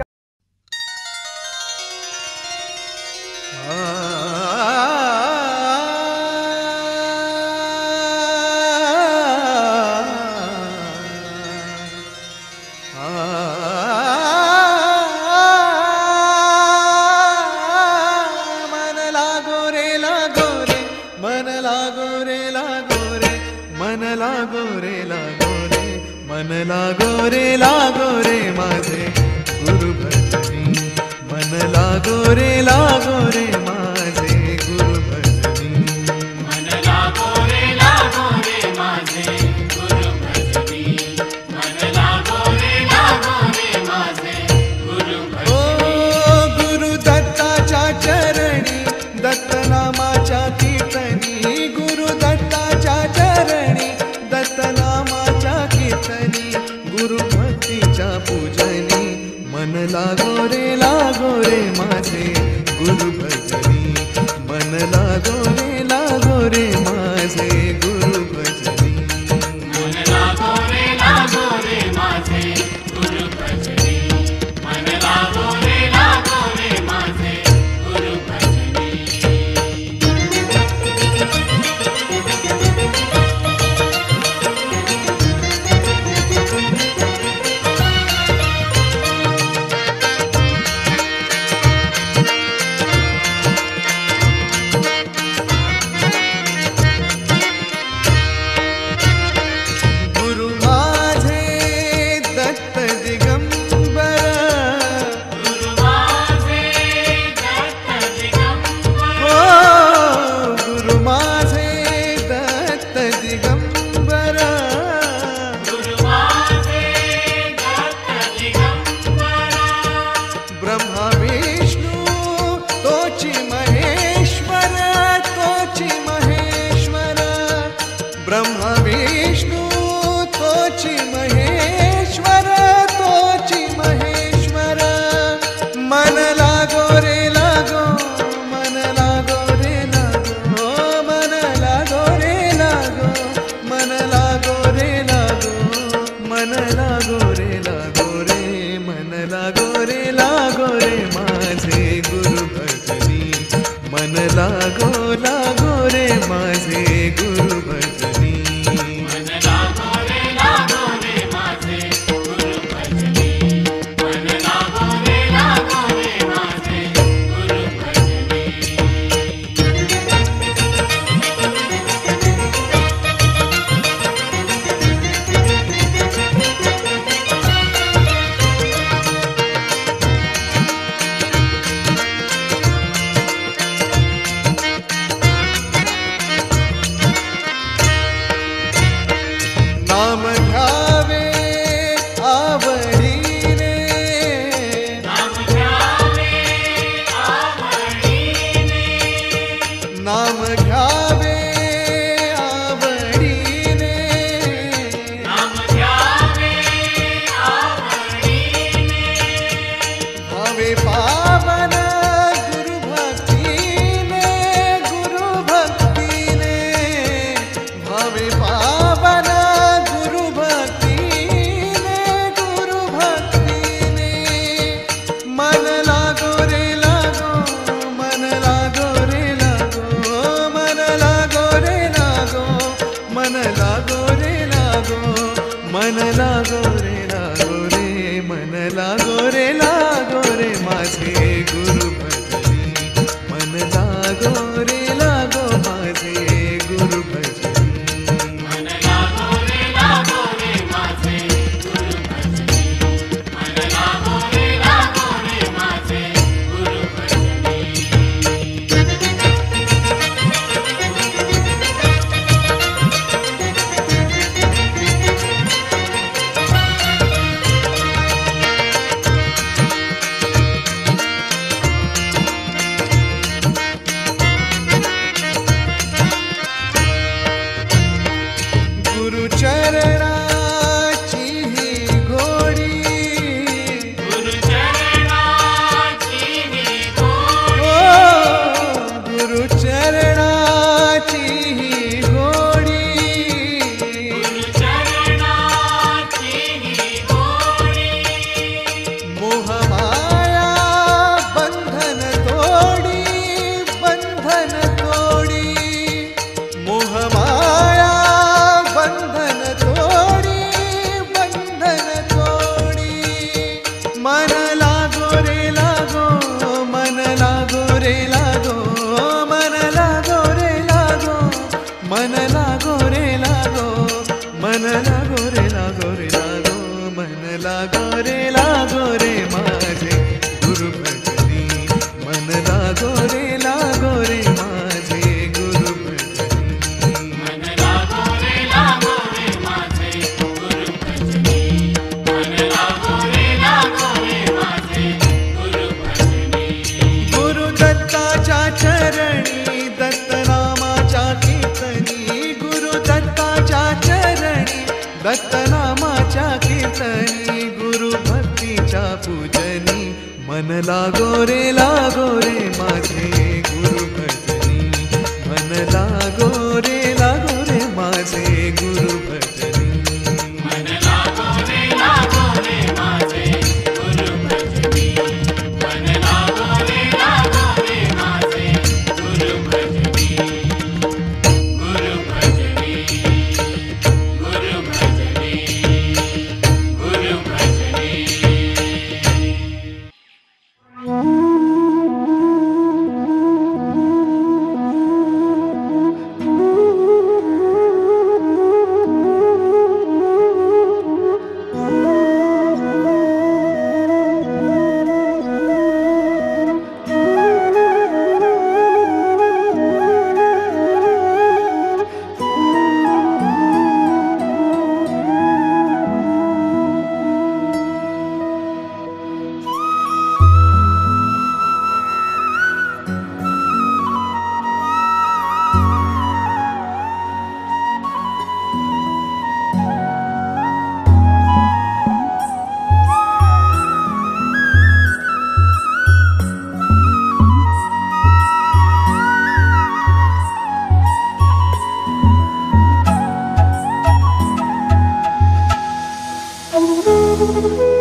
लागो रे मन लागो रे माझे गुरु भजनी मन लागो रे माझे गुरु भजनी रे